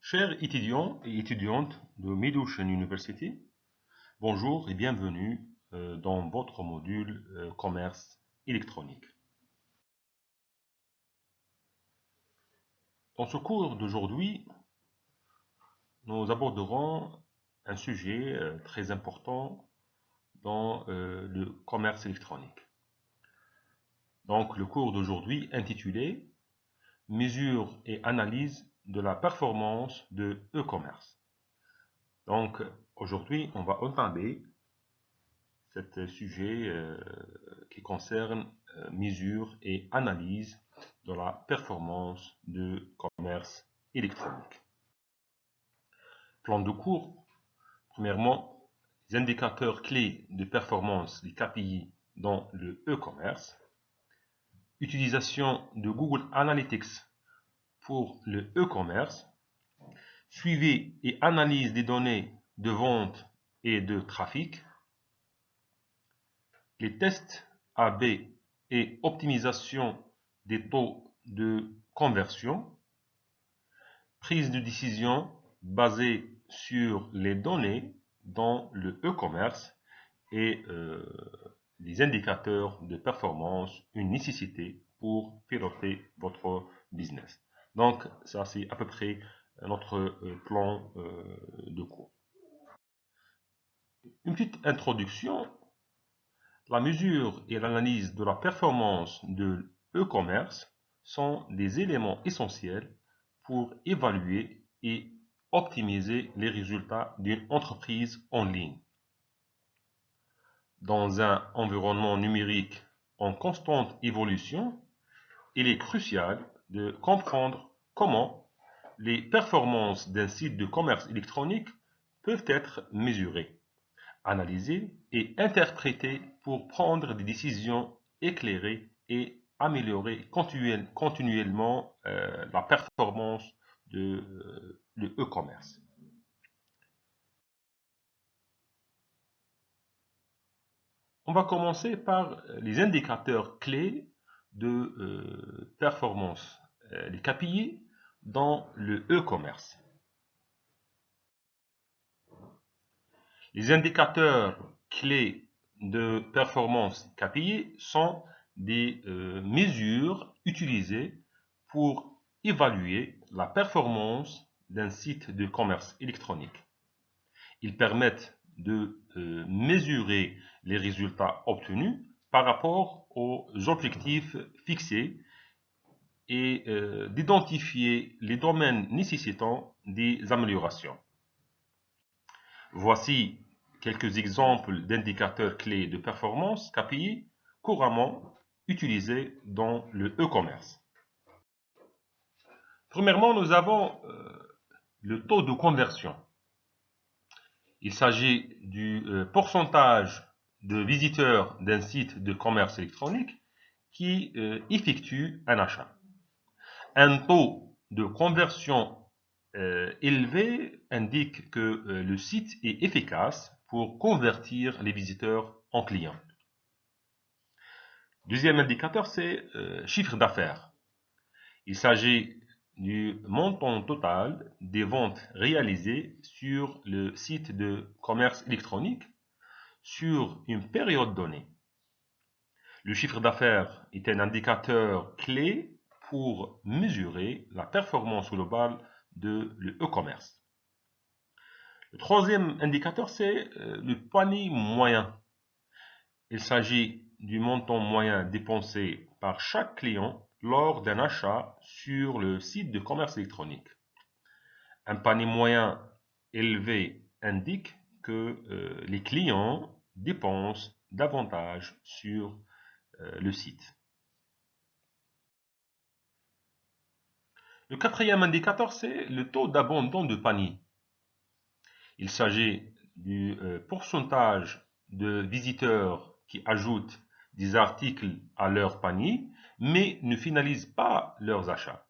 Chers étudiants et étudiantes de Mid-Ocean University, bonjour et bienvenue dans votre module commerce électronique. Dans ce cours d'aujourd'hui, nous aborderons un sujet très important dans le commerce électronique. Donc le cours d'aujourd'hui intitulé Mesure et analyse de la performance de e-commerce. Donc aujourd'hui, on va entamer cet sujet qui concerne mesure et analyse de la performance de commerce électronique. Plan de cours. Premièrement, les indicateurs clés de performance, les KPI dans le e-commerce. Utilisation de Google Analytics pour le e-commerce. Suivi et analyse des données de vente et de trafic. Les tests A/B et optimisation des taux de conversion. Prise de décision basée sur les données dans le e-commerce et les indicateurs de performance, une nécessité pour piloter votre business. Donc ça c'est à peu près notre plan de cours. Une petite introduction. La mesure et l'analyse de la performance de l'e-commerce sont des éléments essentiels pour évaluer et optimiser les résultats d'une entreprise en ligne. Dans un environnement numérique en constante évolution, il est crucial de comprendre comment les performances d'un site de commerce électronique peuvent être mesurées, analysées et interprétées pour prendre des décisions éclairées et améliorer continuellement la performance de l'e-commerce. On va commencer par les indicateurs clés de performance, les KPI dans le e-commerce. Les indicateurs clés de performance KPI sont des mesures utilisées pour évaluer la performance d'un site de commerce électronique. Ils permettent de mesurer les résultats obtenus par rapport aux objectifs fixés et d'identifier les domaines nécessitant des améliorations. Voici quelques exemples d'indicateurs clés de performance KPI couramment utilisés dans le e-commerce. Premièrement, nous avons le taux de conversion. Il s'agit du pourcentage de visiteurs d'un site de commerce électronique qui effectuent un achat. Un taux de conversion élevé indique que le site est efficace pour convertir les visiteurs en clients. Deuxième indicateur, c'est chiffre d'affaires. Il s'agit du montant total des ventes réalisées sur le site de commerce électronique sur une période donnée. Le chiffre d'affaires est un indicateur clé pour mesurer la performance globale de l'e-commerce. Le troisième indicateur, c'est le panier moyen. Il s'agit du montant moyen dépensé par chaque client lors d'un achat sur le site de commerce électronique. Un panier moyen élevé indique que les clients dépensent davantage sur le site. Le quatrième indicateur, c'est le taux d'abandon de panier. Il s'agit du pourcentage de visiteurs qui ajoutent des articles à leur panier, mais ne finalisent pas leurs achats.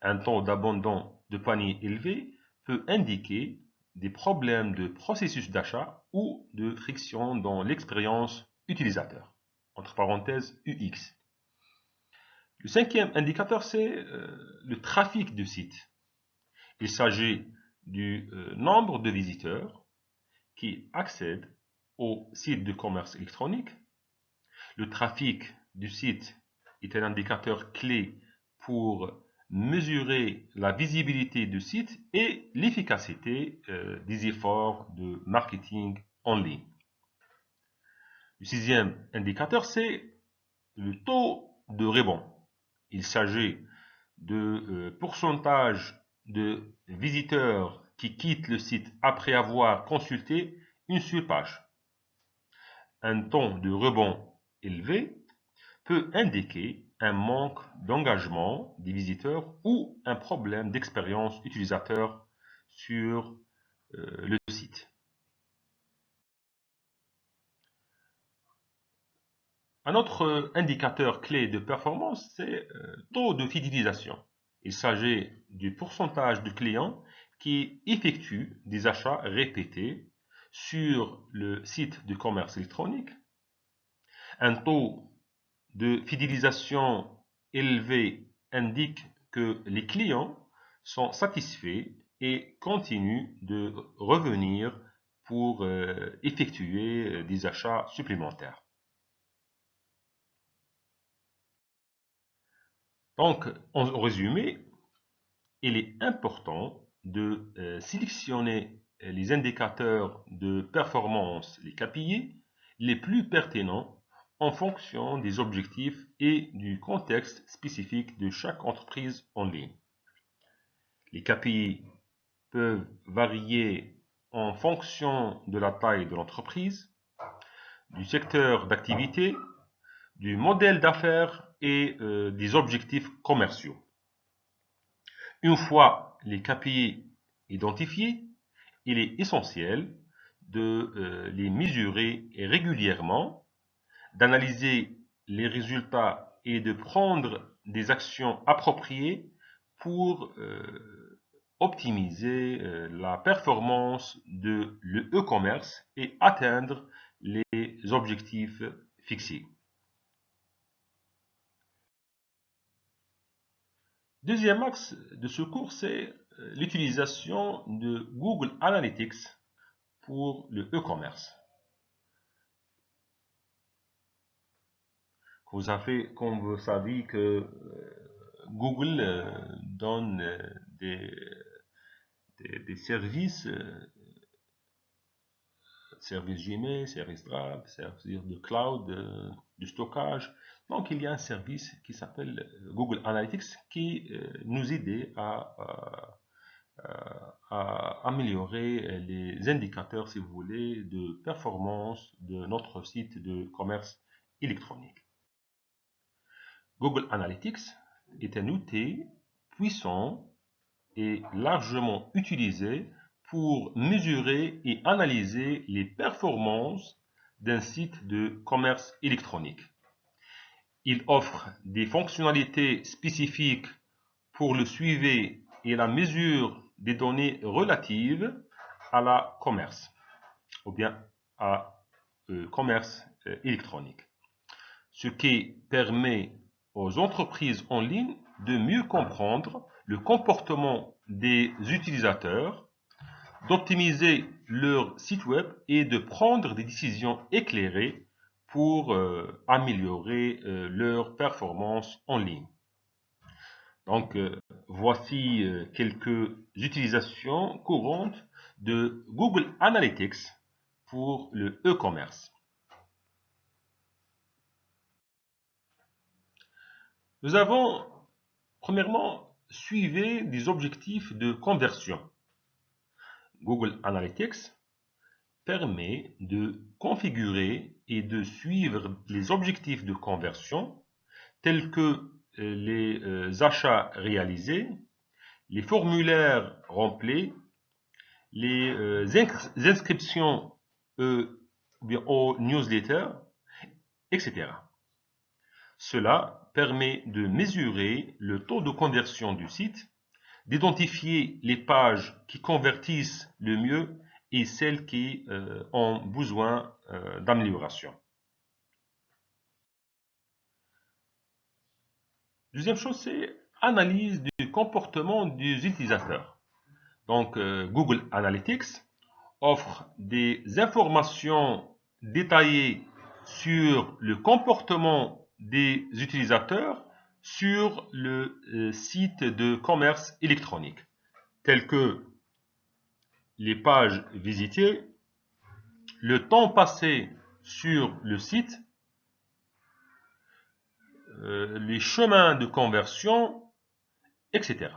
Un taux d'abandon de panier élevé peut indiquer des problèmes de processus d'achat ou de friction dans l'expérience utilisateur, entre parenthèses UX. Le cinquième indicateur, c'est le trafic du site. Il s'agit du nombre de visiteurs qui accèdent au site de commerce électronique. Le trafic du site est un indicateur clé pour mesurer la visibilité du site et l'efficacité des efforts de marketing en ligne. Le sixième indicateur, c'est le taux de rebond. Il s'agit de pourcentage de visiteurs qui quittent le site après avoir consulté une seule page. Un taux de rebond élevé peut indiquer un manque d'engagement des visiteurs ou un problème d'expérience utilisateur sur le site. Un autre indicateur clé de performance, c'est le taux de fidélisation. Il s'agit du pourcentage de clients qui effectuent des achats répétés sur le site de commerce électronique. Un taux de fidélisation élevé indique que les clients sont satisfaits et continuent de revenir pour effectuer des achats supplémentaires. Donc, en résumé, il est important de sélectionner les indicateurs de performance, les KPI, les plus pertinents en fonction des objectifs et du contexte spécifique de chaque entreprise en ligne. Les KPI peuvent varier en fonction de la taille de l'entreprise, du secteur d'activité, du modèle d'affaires et des objectifs commerciaux. Une fois les KPI identifiés, il est essentiel de les mesurer régulièrement, d'analyser les résultats et de prendre des actions appropriées pour optimiser la performance de l'e-commerce et atteindre les objectifs fixés. Deuxième axe de ce cours, c'est l'utilisation de Google Analytics pour le e-commerce. Comme vous savez que Google donne des services, service Gmail, service Drive, service de cloud, de stockage. Donc, il y a un service qui s'appelle Google Analytics qui nous aide à améliorer les indicateurs, si vous voulez, de performance de notre site de commerce électronique. Google Analytics est un outil puissant et largement utilisé pour mesurer et analyser les performances d'un site de commerce électronique. Il offre des fonctionnalités spécifiques pour le suivi et la mesure des données relatives à la commerce ou bien à commerce électronique, ce qui permet aux entreprises en ligne de mieux comprendre le comportement des utilisateurs, d'optimiser leur site web et de prendre des décisions éclairées pour améliorer leur performance en ligne. Donc, voici quelques utilisations courantes de Google Analytics pour le e-commerce. Nous avons, premièrement, suivi des objectifs de conversion. Google Analytics permet de configurer et de suivre les objectifs de conversion tels que les achats réalisés, les formulaires remplis, les inscriptions aux newsletters, etc. Cela permet de mesurer le taux de conversion du site, d'identifier les pages qui convertissent le mieux et celles qui ont besoin d'amélioration. Deuxième chose, c'est analyse du comportement des utilisateurs. Donc, Google Analytics offre des informations détaillées sur le comportement des utilisateurs sur le site de commerce électronique, tels que les pages visitées, le temps passé sur le site, les chemins de conversion, etc.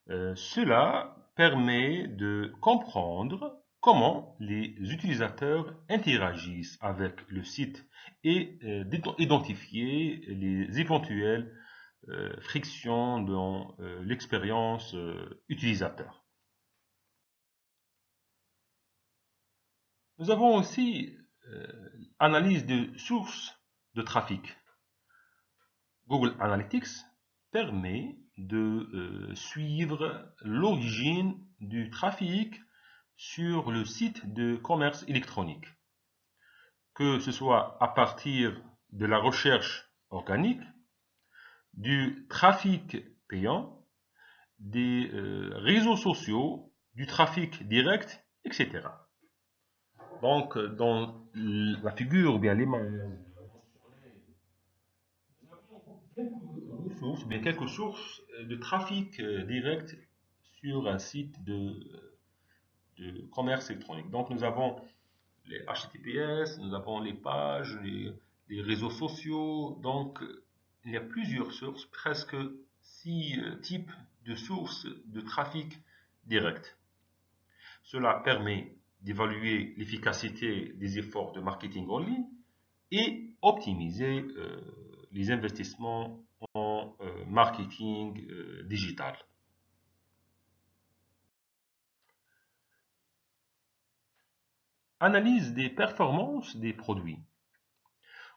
Cela permet de comprendre comment les utilisateurs interagissent avec le site et d'identifier les éventuelles frictions dans l'expérience utilisateur. Nous avons aussi analyse de sources de trafic. Google Analytics permet de suivre l'origine du trafic sur le site de commerce électronique, que ce soit à partir de la recherche organique, du trafic payant, des réseaux sociaux, du trafic direct, etc. Donc, dans la figure ou bien l'image, quelques sources de trafic direct sur un site de commerce électronique. Donc, nous avons les HTTPS, nous avons les pages, les réseaux sociaux. Donc, il y a plusieurs sources, presque 6 types de sources de trafic direct. Cela permet d'évaluer l'efficacité des efforts de marketing en ligne et optimiser les investissements en marketing digital. Analyse des performances des produits.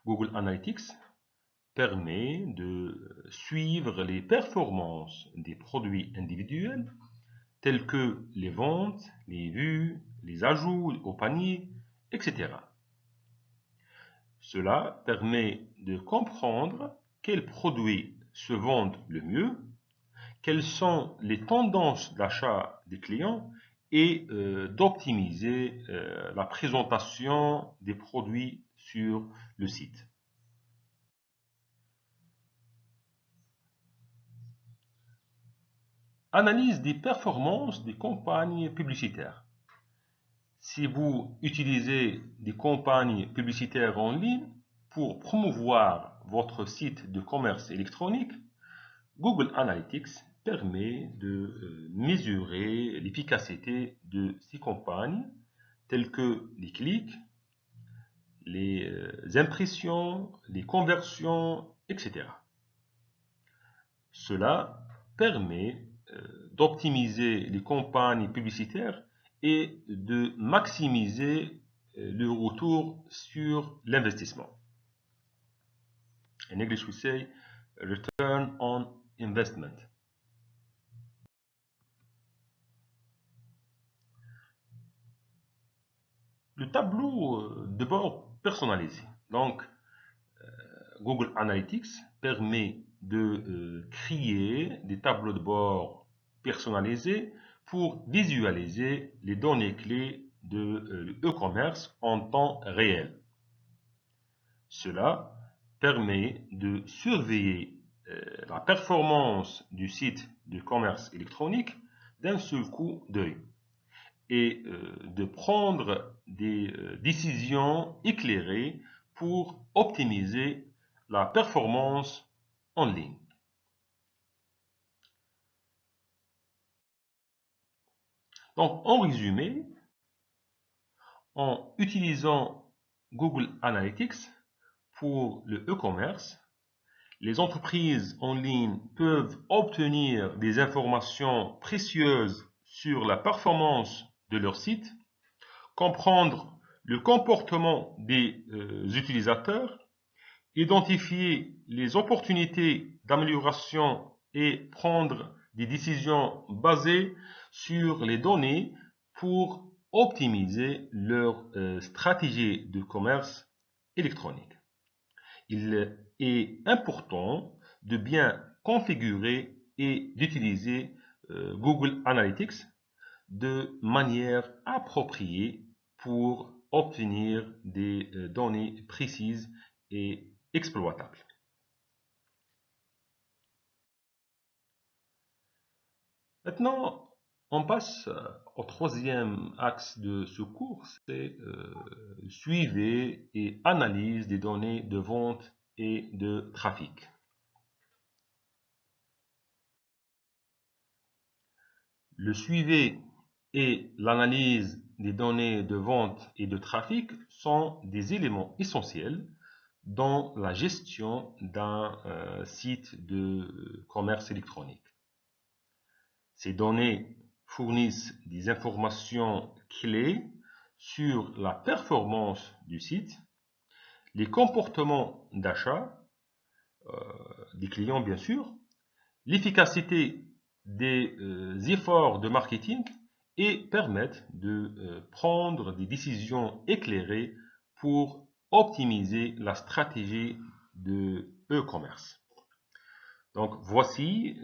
Google Analytics permet de suivre les performances des produits individuels tels que les ventes, les vues, les ajouts au panier, etc. Cela permet de comprendre quels produits se vendent le mieux, quelles sont les tendances d'achat des clients et d'optimiser la présentation des produits sur le site. Analyse des performances des campagnes publicitaires. Si vous utilisez des campagnes publicitaires en ligne pour promouvoir votre site de commerce électronique, Google Analytics permet de mesurer l'efficacité de ces campagnes, telles que les clics, les impressions, les conversions, etc. Cela permet d'optimiser les campagnes publicitaires et de maximiser le retour sur l'investissement. In English we say return on investment. Le tableau de bord personnalisé. Donc, Google Analytics permet de créer des tableaux de bord personnalisés pour visualiser les données clés de e-commerce en temps réel. Cela permet de surveiller la performance du site de commerce électronique d'un seul coup d'œil et de prendre des décisions éclairées pour optimiser la performance en ligne. Donc, en résumé, en utilisant Google Analytics pour le e-commerce, les entreprises en ligne peuvent obtenir des informations précieuses sur la performance de leur site, comprendre le comportement des utilisateurs, identifier les opportunités d'amélioration et prendre des décisions basées sur les données pour optimiser leur stratégie de commerce électronique. Il est important de bien configurer et d'utiliser Google Analytics de manière appropriée pour obtenir des données précises et exploitables. Maintenant, on passe au troisième axe de ce cours, c'est suivre et analyse des données de vente et de trafic. Le suivi et l'analyse des données de vente et de trafic sont des éléments essentiels dans la gestion d'un site de commerce électronique. Ces données fournissent des informations clés sur la performance du site, les comportements d'achat des clients bien sûr, l'efficacité des efforts de marketing et permettent de prendre des décisions éclairées pour optimiser la stratégie de e-commerce. Donc voici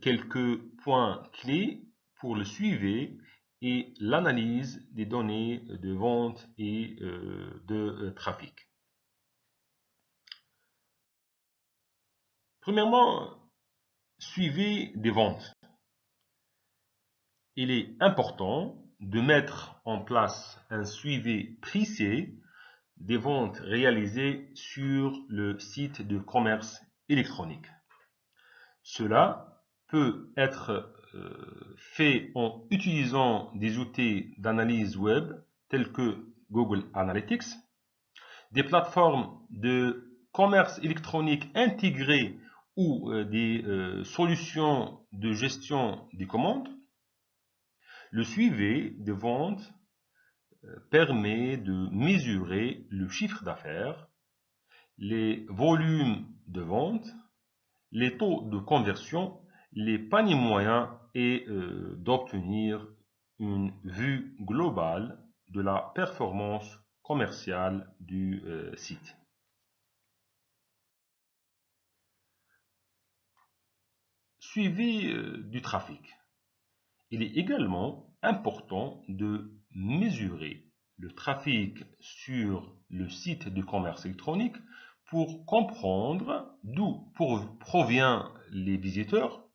quelques points clés pour le suivi et l'analyse des données de vente et de trafic. Premièrement, suivi des ventes. Il est important de mettre en place un suivi précis des ventes réalisées sur le site de commerce électronique. Cela peut être fait en utilisant des outils d'analyse web tels que Google Analytics, des plateformes de commerce électronique intégrées ou des solutions de gestion des commandes. Le suivi de vente permet de mesurer le chiffre d'affaires, les volumes de vente, les taux de conversion, les paniers moyens et d'obtenir une vue globale de la performance commerciale du site. Suivi du trafic. Il est également important de mesurer le trafic sur le site de commerce électronique pour comprendre d'où proviennent les visiteurs,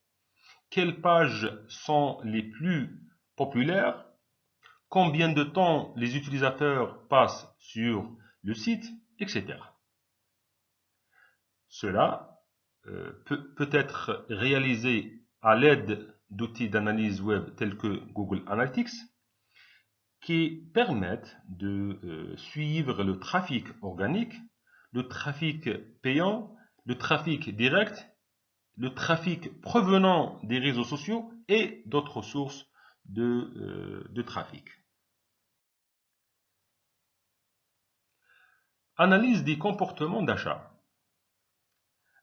quelles pages sont les plus populaires, combien de temps les utilisateurs passent sur le site, etc. Cela peut être réalisé à l'aide d'outils d'analyse web tels que Google Analytics qui permettent de suivre le trafic organique, le trafic payant, le trafic direct, le trafic provenant des réseaux sociaux et d'autres sources de trafic. Analyse des comportements d'achat.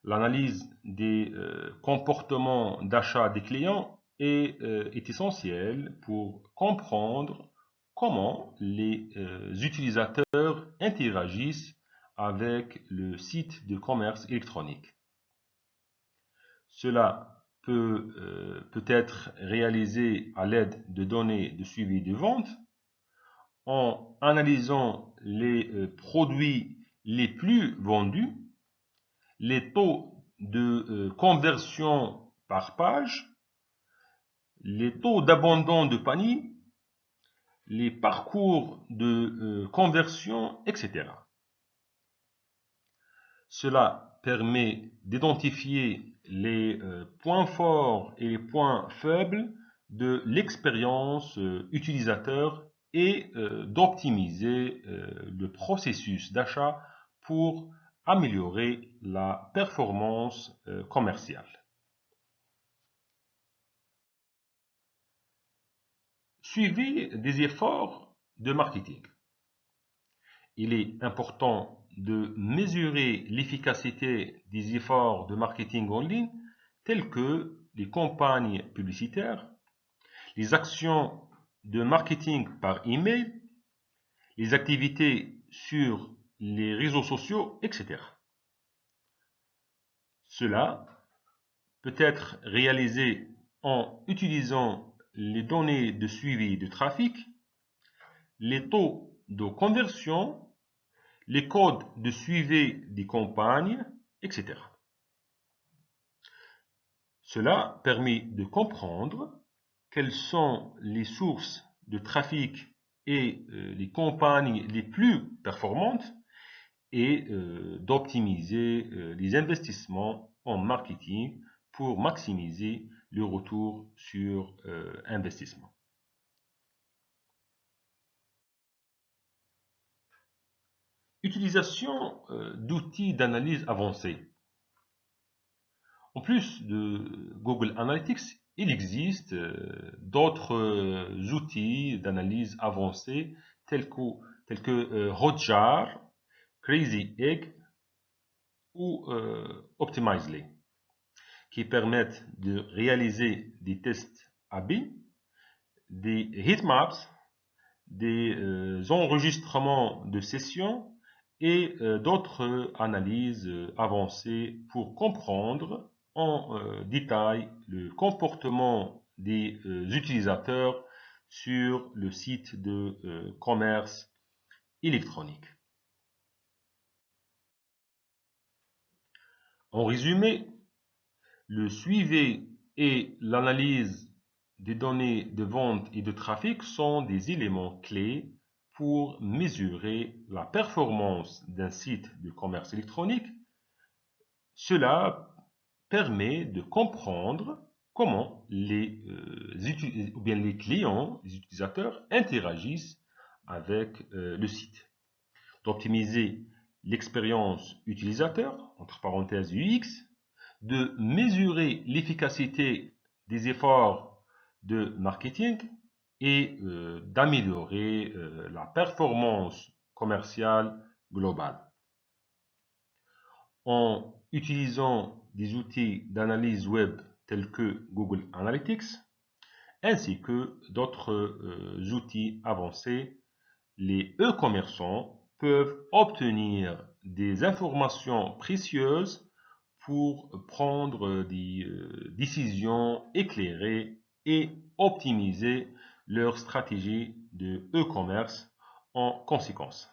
L'analyse des comportements d'achat des clients est essentielle pour comprendre comment les utilisateurs interagissent avec le site de commerce électronique. Cela peut être réalisé à l'aide de données de suivi de vente en analysant les produits les plus vendus, les taux de conversion par page, les taux d'abandon de panier, les parcours de conversion, etc. Cela permet d'identifier les points forts et les points faibles de l'expérience utilisateur et d'optimiser le processus d'achat pour améliorer la performance commerciale. Suivi des efforts de marketing. Il est important de mesurer l'efficacité des efforts de marketing en ligne tels que les campagnes publicitaires, les actions de marketing par email, les activités sur les réseaux sociaux, etc. Cela peut être réalisé en utilisant les données de suivi de trafic, les taux de conversion, les codes de suivi des campagnes, etc. Cela permet de comprendre quelles sont les sources de trafic et les campagnes les plus performantes et d'optimiser les investissements en marketing pour maximiser le retour sur investissement. Utilisation d'outils d'analyse avancés. En plus de Google Analytics, il existe d'autres outils d'analyse avancés tels que Hotjar, Crazy Egg ou Optimizely, qui permettent de réaliser des tests A/B, des heatmaps, des enregistrements de sessions et d'autres analyses avancées pour comprendre en détail le comportement des utilisateurs sur le site de commerce électronique. En résumé, le suivi et l'analyse des données de vente et de trafic sont des éléments clés pour mesurer la performance d'un site de commerce électronique. Cela permet de comprendre comment les clients, les utilisateurs interagissent avec le site, d'optimiser l'expérience utilisateur, entre parenthèses UX, de mesurer l'efficacité des efforts de marketing et d'améliorer la performance commerciale globale. En utilisant des outils d'analyse web tels que Google Analytics, ainsi que d'autres outils avancés, les e-commerçants peuvent obtenir des informations précieuses pour prendre des décisions éclairées et optimiser leur stratégie de e-commerce en conséquence.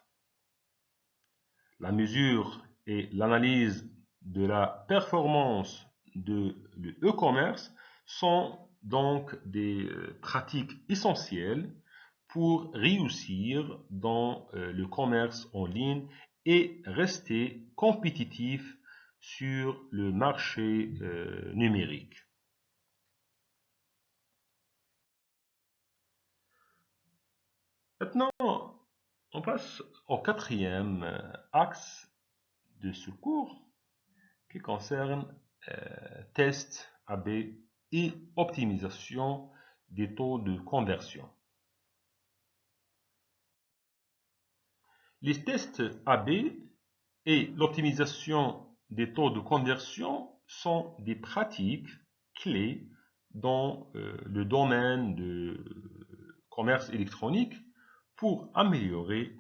La mesure et l'analyse de la performance de l'e-commerce sont donc des pratiques essentielles pour réussir dans le commerce en ligne et rester compétitif sur le marché numérique. Maintenant, on passe au quatrième axe de ce cours qui concerne tests A/B et optimisation des taux de conversion. Les tests A/B et l'optimisation des taux de conversion sont des pratiques clés dans le domaine de commerce électronique pour améliorer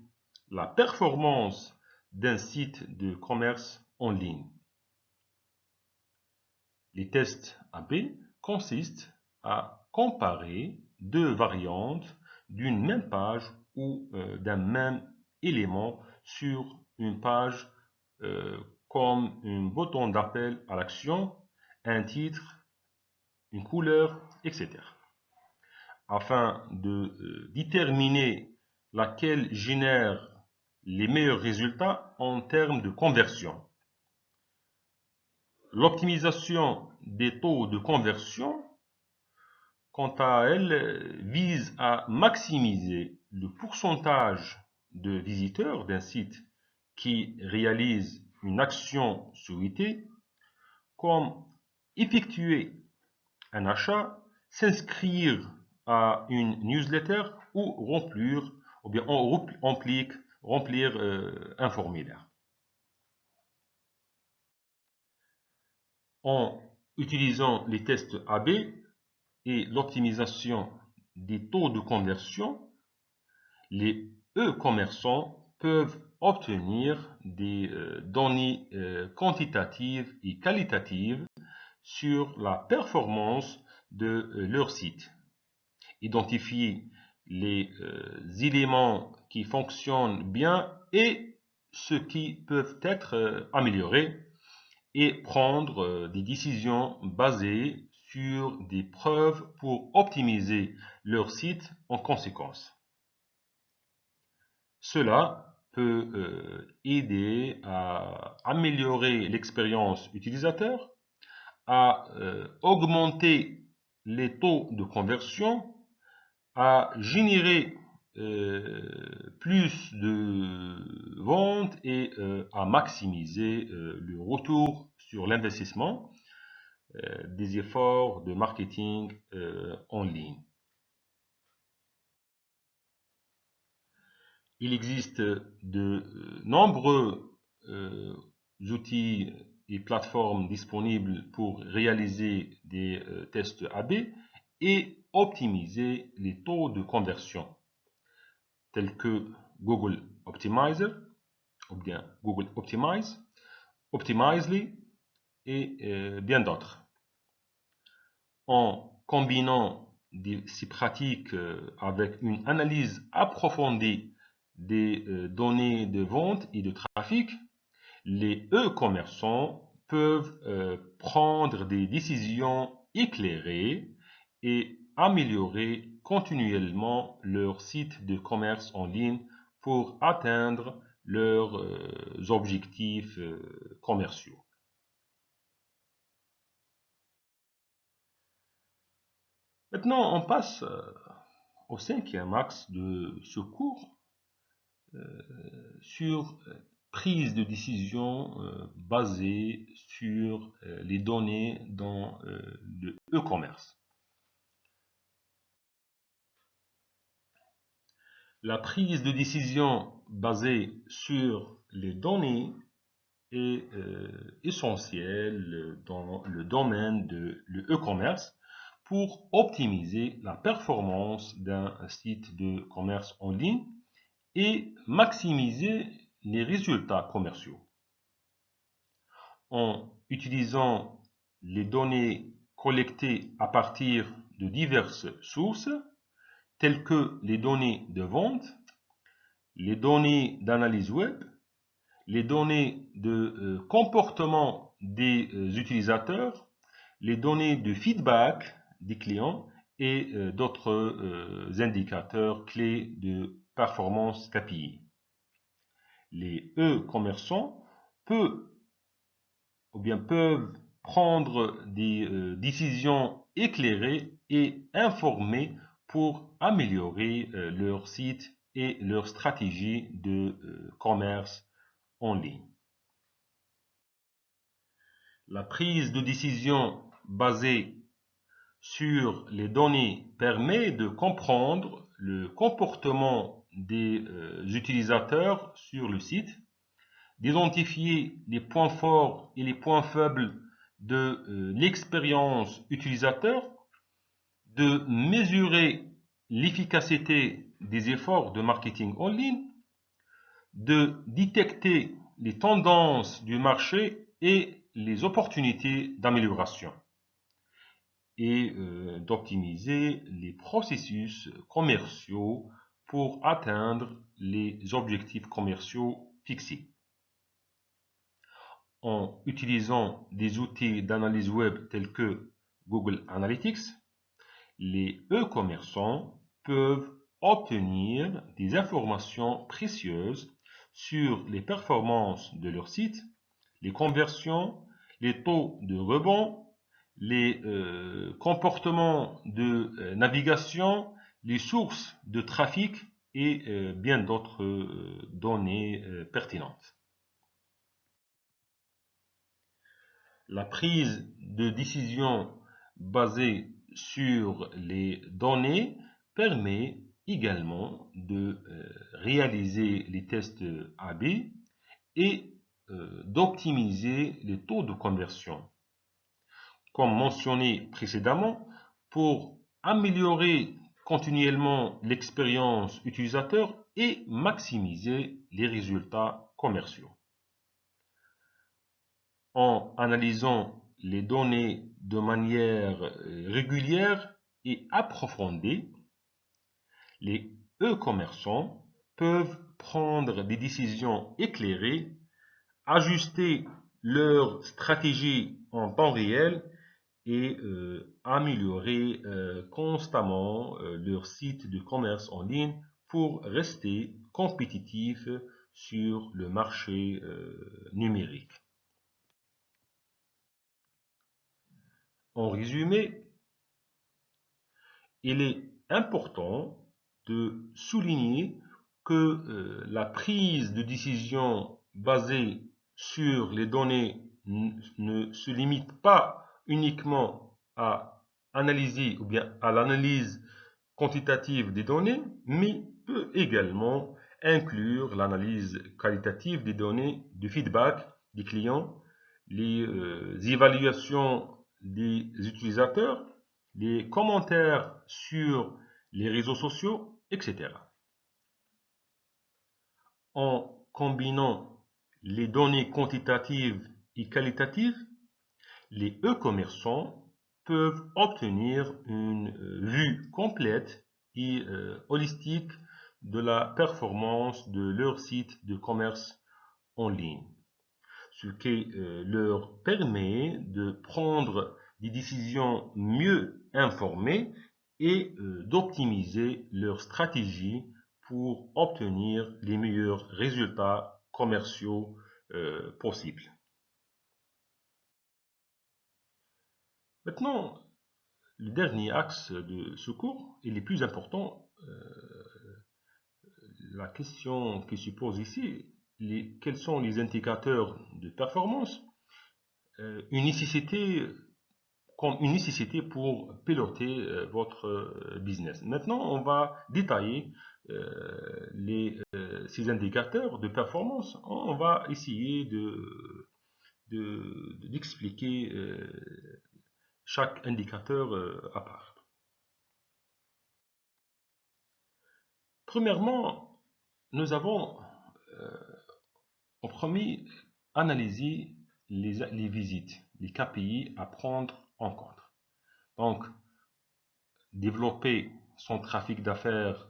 la performance d'un site de commerce en ligne. Les tests A/B consistent à comparer deux variantes d'une même page ou d'un même élément sur une page comme un bouton d'appel à l'action, un titre, une couleur, etc. afin de déterminer laquelle génère les meilleurs résultats en termes de conversion. L'optimisation des taux de conversion, quant à elle, vise à maximiser le pourcentage de visiteurs d'un site qui réalise une action souhaitée, comme effectuer un achat, s'inscrire à une newsletter ou remplir un formulaire. En utilisant les tests A/B et l'optimisation des taux de conversion, les e-commerçants peuvent obtenir des données quantitatives et qualitatives sur la performance de leur site. Identifier les éléments qui fonctionnent bien et ceux qui peuvent être améliorés et prendre des décisions basées sur des preuves pour optimiser leur site en conséquence. Cela peut aider à améliorer l'expérience utilisateur, à augmenter les taux de conversion, à générer plus de ventes et à maximiser le retour sur l'investissement des efforts de marketing en ligne. Il existe de nombreux outils et plateformes disponibles pour réaliser des tests A/B et optimiser les taux de conversion, tels que Google Optimizer, ou bien Google Optimize, Optimizely et bien d'autres. En combinant ces pratiques avec une analyse approfondie des données de vente et de trafic, les e-commerçants peuvent prendre des décisions éclairées et améliorer continuellement leur site de commerce en ligne pour atteindre leurs objectifs commerciaux. Maintenant, on passe au cinquième axe de ce cours sur prise de décision basée sur les données dans le e-commerce. La prise de décision basée sur les données est essentielle dans le domaine de l'e-commerce pour optimiser la performance d'un site de commerce en ligne et maximiser les résultats commerciaux. En utilisant les données collectées à partir de diverses sources, telles que les données de vente, les données d'analyse web, les données de comportement des utilisateurs, les données de feedback des clients et d'autres indicateurs clés de performance KPI. Les e-commerçants peuvent prendre des décisions éclairées et informées pour améliorer leur site et leur stratégie de commerce en ligne. La prise de décision basée sur les données permet de comprendre le comportement des utilisateurs sur le site, d'identifier les points forts et les points faibles de l'expérience utilisateur, de mesurer l'efficacité des efforts de marketing en ligne, de détecter les tendances du marché et les opportunités d'amélioration et d'optimiser les processus commerciaux pour atteindre les objectifs commerciaux fixés. En utilisant des outils d'analyse web tels que Google Analytics, les e-commerçants peuvent obtenir des informations précieuses sur les performances de leur site, les conversions, les taux de rebond, les comportements de navigation, les sources de trafic et bien d'autres données pertinentes. La prise de décision basée sur les données permet également de réaliser les tests A/B et d'optimiser les taux de conversion. Comme mentionné précédemment, pour améliorer continuellement l'expérience utilisateur et maximiser les résultats commerciaux. En analysant les données de manière régulière et approfondie, les e-commerçants peuvent prendre des décisions éclairées, ajuster leur stratégie en temps réel et améliorer constamment leur site de commerce en ligne pour rester compétitif sur le marché numérique. En résumé, il est important de souligner que la prise de décision basée sur les données ne se limite pas uniquement à analyser ou bien à l'analyse quantitative des données, mais peut également inclure l'analyse qualitative des données de feedback des clients, les évaluations des utilisateurs, les commentaires sur les réseaux sociaux, etc. En combinant les données quantitatives et qualitatives, les e-commerçants peuvent obtenir une vue complète et holistique de la performance de leur site de commerce en ligne, ce qui leur permet de prendre des décisions mieux informées et d'optimiser leur stratégie pour obtenir les meilleurs résultats commerciaux possibles. Maintenant, le dernier axe de ce cours est le plus important. La question qui se pose ici, quels sont les indicateurs de performance? Une nécessité comme une nécessité pour piloter votre business. Maintenant, on va détailler ces indicateurs de performance. On va essayer d'expliquer chaque indicateur à part. Premièrement, nous avons en premier analysé les visites, les KPI à prendre en compte. Donc, développer son trafic d'affaires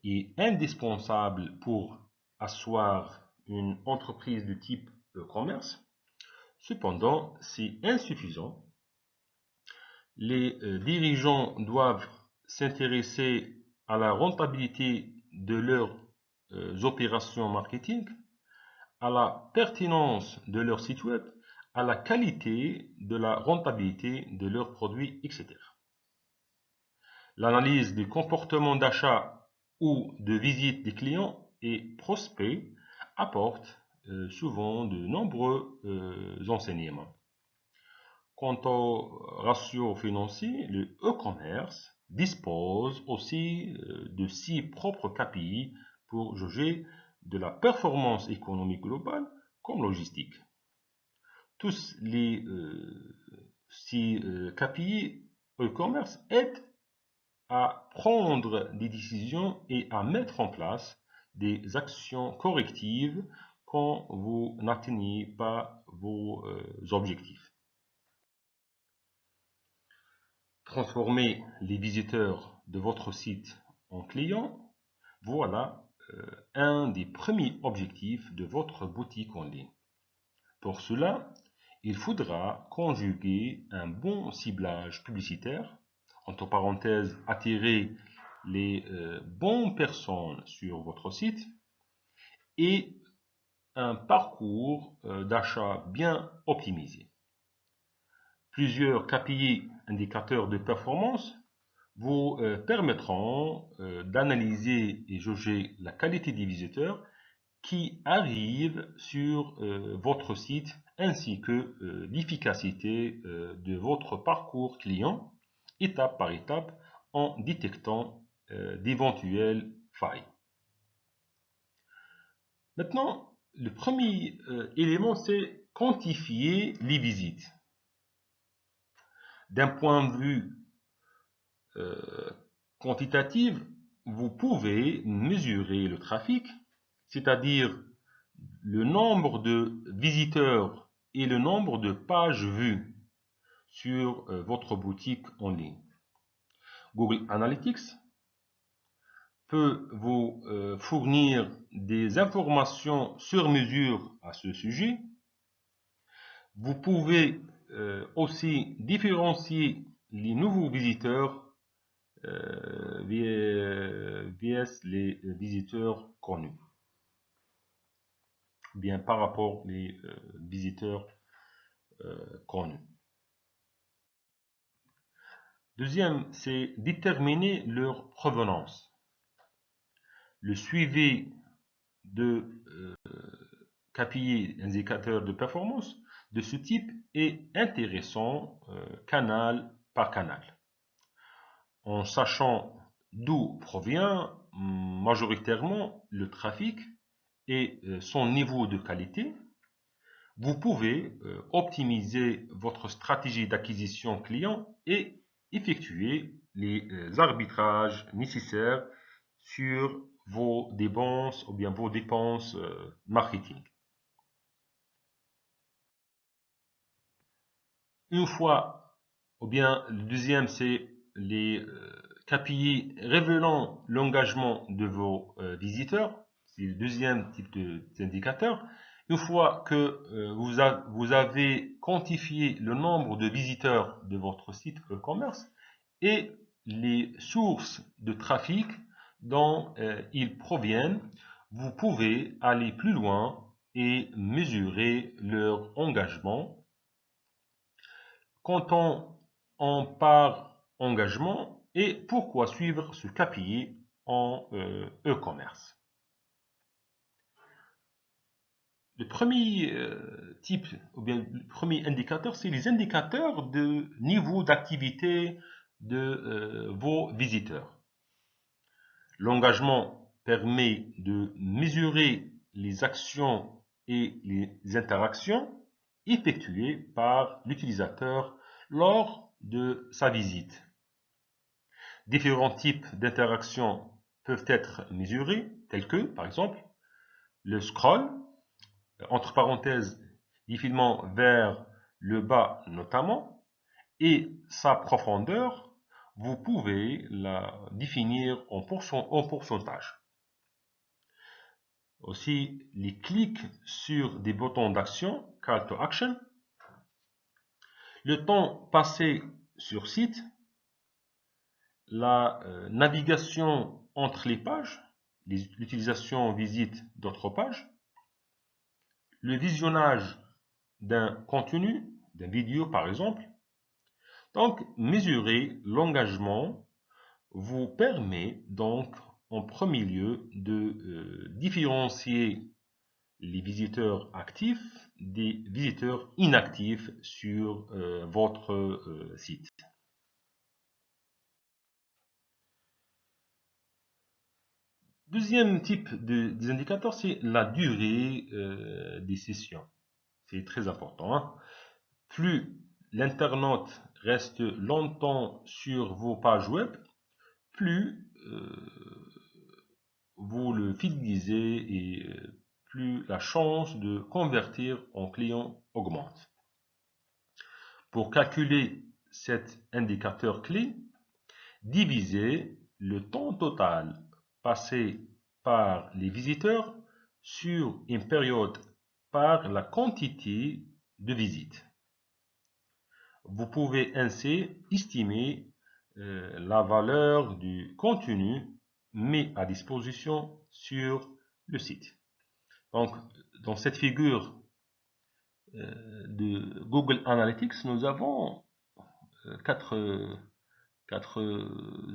est indispensable pour asseoir une entreprise de type e-commerce. Cependant, c'est insuffisant. Les dirigeants doivent s'intéresser à la rentabilité de leurs opérations marketing, à la pertinence de leur site web, à la qualité de la rentabilité de leurs produits, etc. L'analyse du comportement d'achat ou de visite des clients et prospects apporte souvent de nombreux enseignements. Quant au ratio financier, le e-commerce dispose aussi de ses propres KPI pour juger de la performance économique globale comme logistique. Tous ces KPI e-commerce aident à prendre des décisions et à mettre en place des actions correctives quand vous n'atteignez pas vos objectifs. Transformer les visiteurs de votre site en clients, voilà un des premiers objectifs de votre boutique en ligne. Pour cela, il faudra conjuguer un bon ciblage publicitaire, entre parenthèses, attirer les bonnes personnes sur votre site et un parcours d'achat bien optimisé. Plusieurs KPI, indicateurs de performance, vous permettront d'analyser et jauger la qualité des visiteurs qui arrivent sur votre site ainsi que l'efficacité de votre parcours client étape par étape en détectant d'éventuelles failles. Maintenant, le premier élément, c'est quantifier les visites. D'un point de vue quantitatif, vous pouvez mesurer le trafic, c'est-à-dire le nombre de visiteurs et le nombre de pages vues sur votre boutique en ligne. Google Analytics peut vous fournir des informations sur mesure à ce sujet. Vous pouvez aussi différencier les nouveaux visiteurs vs les visiteurs connus, bien par rapport aux visiteurs connus. Deuxième, c'est déterminer leur provenance. Le suivi de KPI, indicateurs de performance, de ce type est intéressant canal par canal. En sachant d'où provient majoritairement le trafic et son niveau de qualité, vous pouvez optimiser votre stratégie d'acquisition client et effectuer les arbitrages nécessaires sur vos dépenses ou bien vos dépenses marketing. Une fois, ou bien le deuxième, c'est les KPI révélant l'engagement de vos visiteurs. C'est le deuxième type d'indicateur. Une fois que vous avez quantifié le nombre de visiteurs de votre site e-commerce et les sources de trafic dont ils proviennent, vous pouvez aller plus loin et mesurer leur engagement. Quand on parle engagement et pourquoi suivre ce KPI en e-commerce. Le premier type, ou bien le premier indicateur, c'est les indicateurs de niveau d'activité de vos visiteurs. L'engagement permet de mesurer les actions et les interactions effectuées par l'utilisateur lors de sa visite. Différents types d'interactions peuvent être mesurés, tels que, par exemple, le scroll, entre parenthèses, défilement vers le bas notamment, et sa profondeur, vous pouvez la définir en pourcentage. Aussi, les clics sur des boutons d'action, call to action, le temps passé sur site, la navigation entre les pages, l'utilisation visite d'autres pages, le visionnage d'un contenu, d'une vidéo par exemple. Donc, mesurer l'engagement vous permet donc en premier lieu de différencier les visiteurs actifs des visiteurs inactifs sur votre site. Deuxième type des indicateurs, c'est la durée des sessions. C'est très important, hein. Plus l'internaute reste longtemps sur vos pages web, plus vous le fidélisez et plus la chance de convertir en client augmente. Pour calculer cet indicateur clé, divisez le temps total passé par les visiteurs sur une période par la quantité de visites. Vous pouvez ainsi estimer la valeur du contenu mis à disposition sur le site. Donc, dans cette figure de Google Analytics, nous avons quatre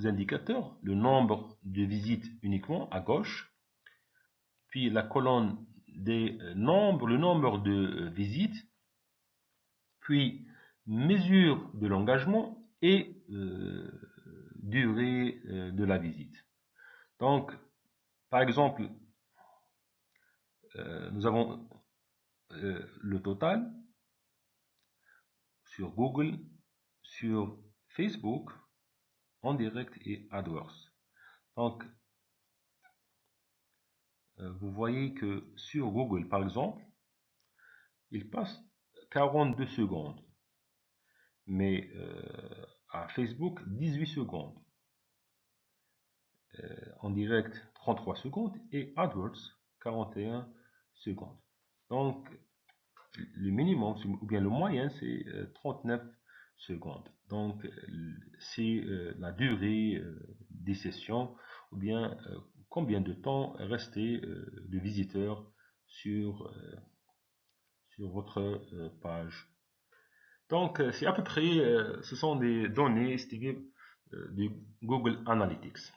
indicateurs. Le nombre de visites uniquement à gauche, puis la colonne des nombres, le nombre de visites, puis mesure de l'engagement et durée de la visite. Donc, par exemple, nous avons le total sur Google, sur Facebook, en direct et AdWords. Donc, vous voyez que sur Google, par exemple, il passe 42 secondes. Mais à Facebook, 18 secondes. En direct, 33 secondes. Et AdWords, 41 secondes. Donc, le minimum, ou bien le moyen, c'est 39 secondes. Donc, c'est la durée des sessions, ou bien combien de temps restait le visiteur sur votre page. Donc, c'est à peu près, ce sont des données estimées de Google Analytics.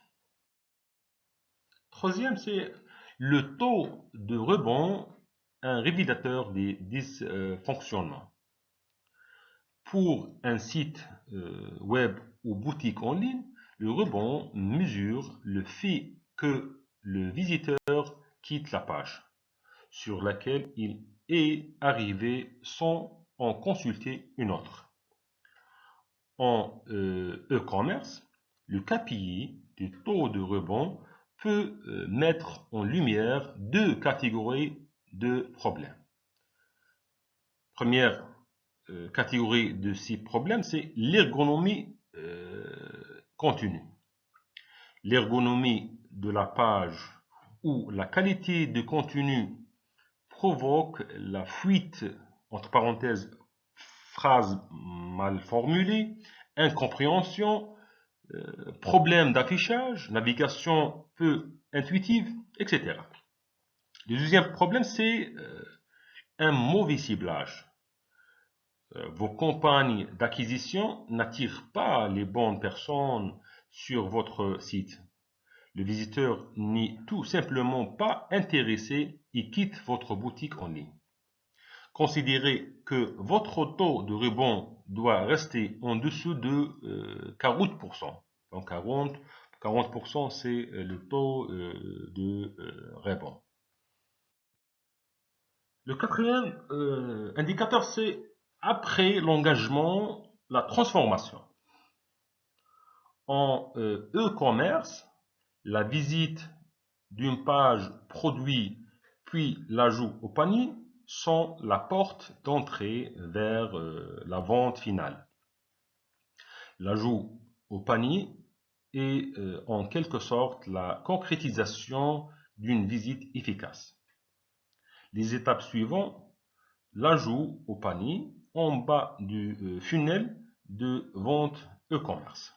Troisième, c'est le taux de rebond, un révélateur des dysfonctionnements. Pour un site web ou boutique en ligne, le rebond mesure le fait que le visiteur quitte la page sur laquelle il est arrivé sans en consulter une autre. En e-commerce, le KPI du taux de rebond peut mettre en lumière deux catégories de problèmes. Première catégorie de ces problèmes, c'est l'ergonomie continue. L'ergonomie de la page ou la qualité de contenu provoque la fuite, entre parenthèses, phrase mal formulée, incompréhension, problème d'affichage, navigation peu intuitive, etc. Le deuxième problème, c'est un mauvais ciblage. Vos campagnes d'acquisition n'attirent pas les bonnes personnes sur votre site. Le visiteur n'est tout simplement pas intéressé et quitte votre boutique en ligne. Considérez que votre taux de rebond doit rester en dessous de 40%. Donc 40%, c'est le taux de rebond. Le quatrième indicateur, c'est après l'engagement, la transformation. En e-commerce, la visite d'une page produit puis l'ajout au panier sont la porte d'entrée vers la vente finale. L'ajout au panier est en quelque sorte la concrétisation d'une visite efficace. Les étapes suivantes, l'ajout au panier en bas du funnel de vente e-commerce.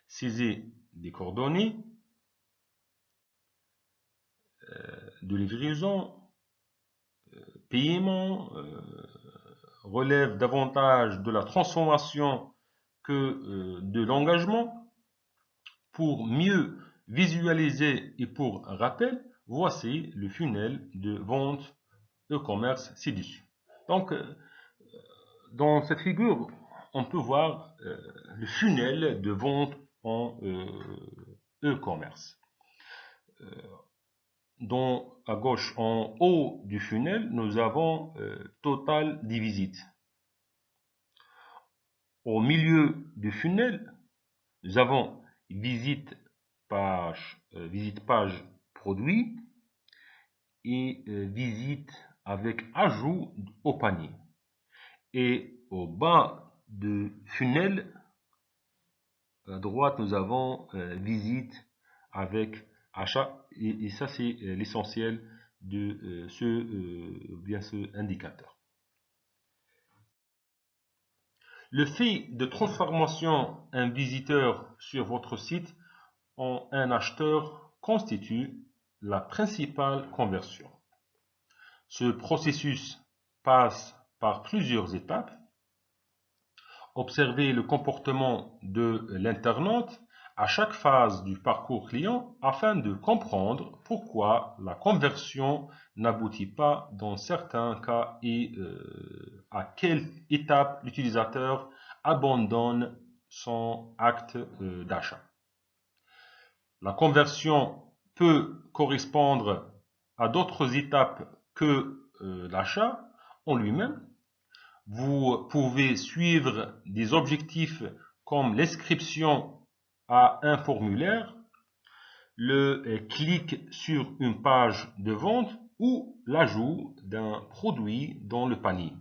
Saisissez des coordonnées de livraison, paiement, relève davantage de la transformation que de l'engagement. Pour mieux visualiser et pour rappel, voici le funnel de vente e-commerce ci-dessus. Donc, dans cette figure, on peut voir le funnel de vente en e-commerce. À gauche, en haut du funnel, nous avons total des visites. Au milieu du funnel, nous avons visite page produit et visite avec ajout au panier. Et au bas du funnel, à droite, nous avons visite avec achat. Et ça, c'est l'essentiel de ce indicateur. Le fait de transformation un visiteur sur votre site en un acheteur constitue la principale conversion. Ce processus passe par plusieurs étapes. Observez le comportement de l'internaute à chaque phase du parcours client afin de comprendre pourquoi la conversion n'aboutit pas dans certains cas et à quelle étape l'utilisateur abandonne son acte d'achat. La conversion peut correspondre à d'autres étapes que l'achat en lui-même. Vous pouvez suivre des objectifs comme l'inscription à un formulaire, le clic sur une page de vente ou l'ajout d'un produit dans le panier.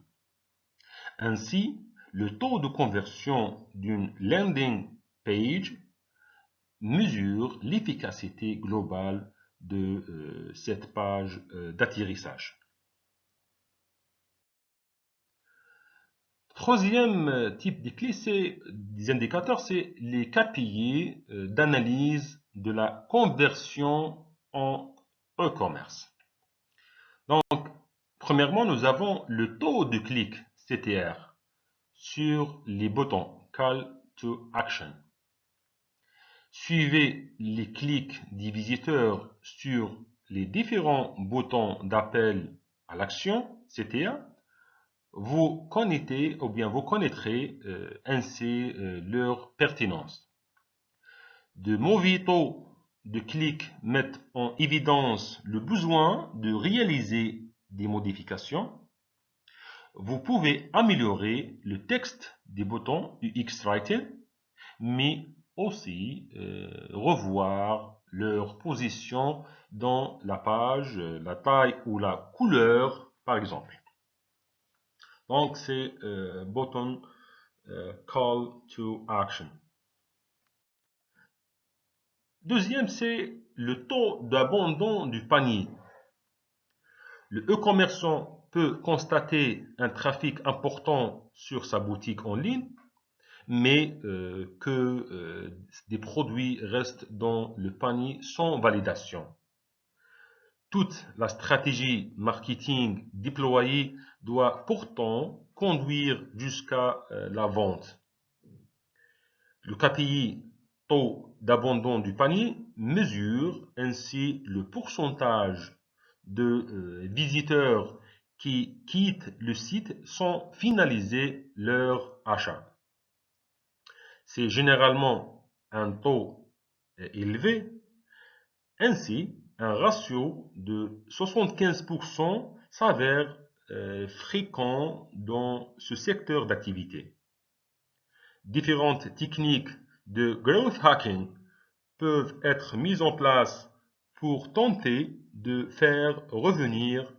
Ainsi, le taux de conversion d'une landing page mesure l'efficacité globale de cette page d'atterrissage. Troisième type de clé, c'est des indicateurs, c'est les KPI d'analyse de la conversion en e-commerce. Donc, premièrement, nous avons le taux de clic CTR sur les boutons Call to Action. Suivez les clics des visiteurs sur les différents boutons d'appel à l'action CTA. Vous connaîtrez ainsi leur pertinence. De mauvais taux de clics mettent en évidence le besoin de réaliser des modifications. Vous pouvez améliorer le texte des boutons UX Writing, mais aussi revoir leur position dans la page, la taille ou la couleur, par exemple. Donc, c'est button Call to Action. Deuxième, c'est le taux d'abandon du panier. Le e-commerçant peut constater un trafic important sur sa boutique en ligne, mais que des produits restent dans le panier sans validation. Toute la stratégie marketing déployée doit pourtant conduire jusqu'à la vente. Le KPI, taux d'abandon du panier, mesure ainsi le pourcentage de visiteurs qui quittent le site sans finaliser leur achat. C'est généralement un taux élevé. Ainsi, un ratio de 75% s'avère fréquent dans ce secteur d'activité. Différentes techniques de growth hacking peuvent être mises en place pour tenter de faire revenir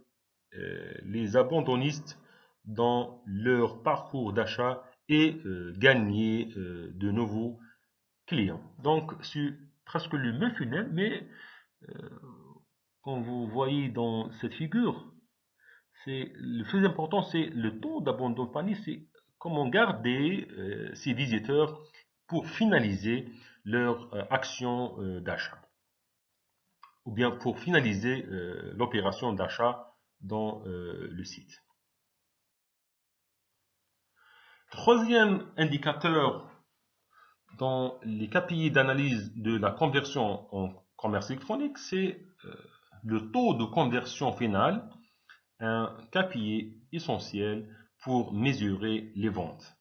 les abandonnistes dans leur parcours d'achat et gagner de nouveaux clients. Donc, c'est presque le même funnel, mais comme vous voyez dans cette figure, le plus important, c'est le taux d'abandon de panier, c'est comment garder ces visiteurs pour finaliser leur action d'achat, ou bien pour finaliser l'opération d'achat dans le site. Troisième indicateur dans les KPI d'analyse de la conversion en commerce électronique, c'est le taux de conversion finale, un KPI essentiel pour mesurer les ventes.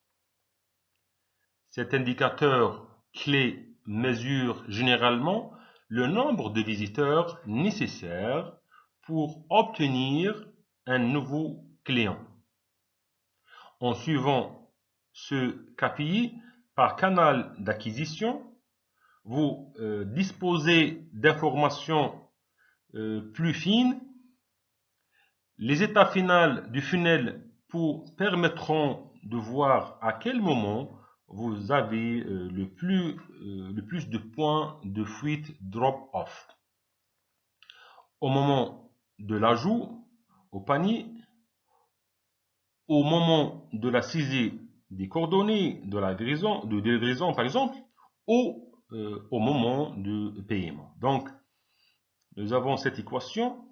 Cet indicateur clé mesure généralement le nombre de visiteurs nécessaires pour obtenir un nouveau client. En suivant ce KPI par canal d'acquisition, vous disposez d'informations plus fines. Les étapes finales du funnel permettront de voir à quel moment vous avez le plus de points de fuite drop-off. Au moment de l'ajout au panier, au moment de la saisie des coordonnées de la livraison, par exemple, ou au moment de paiement. Donc, nous avons cette équation,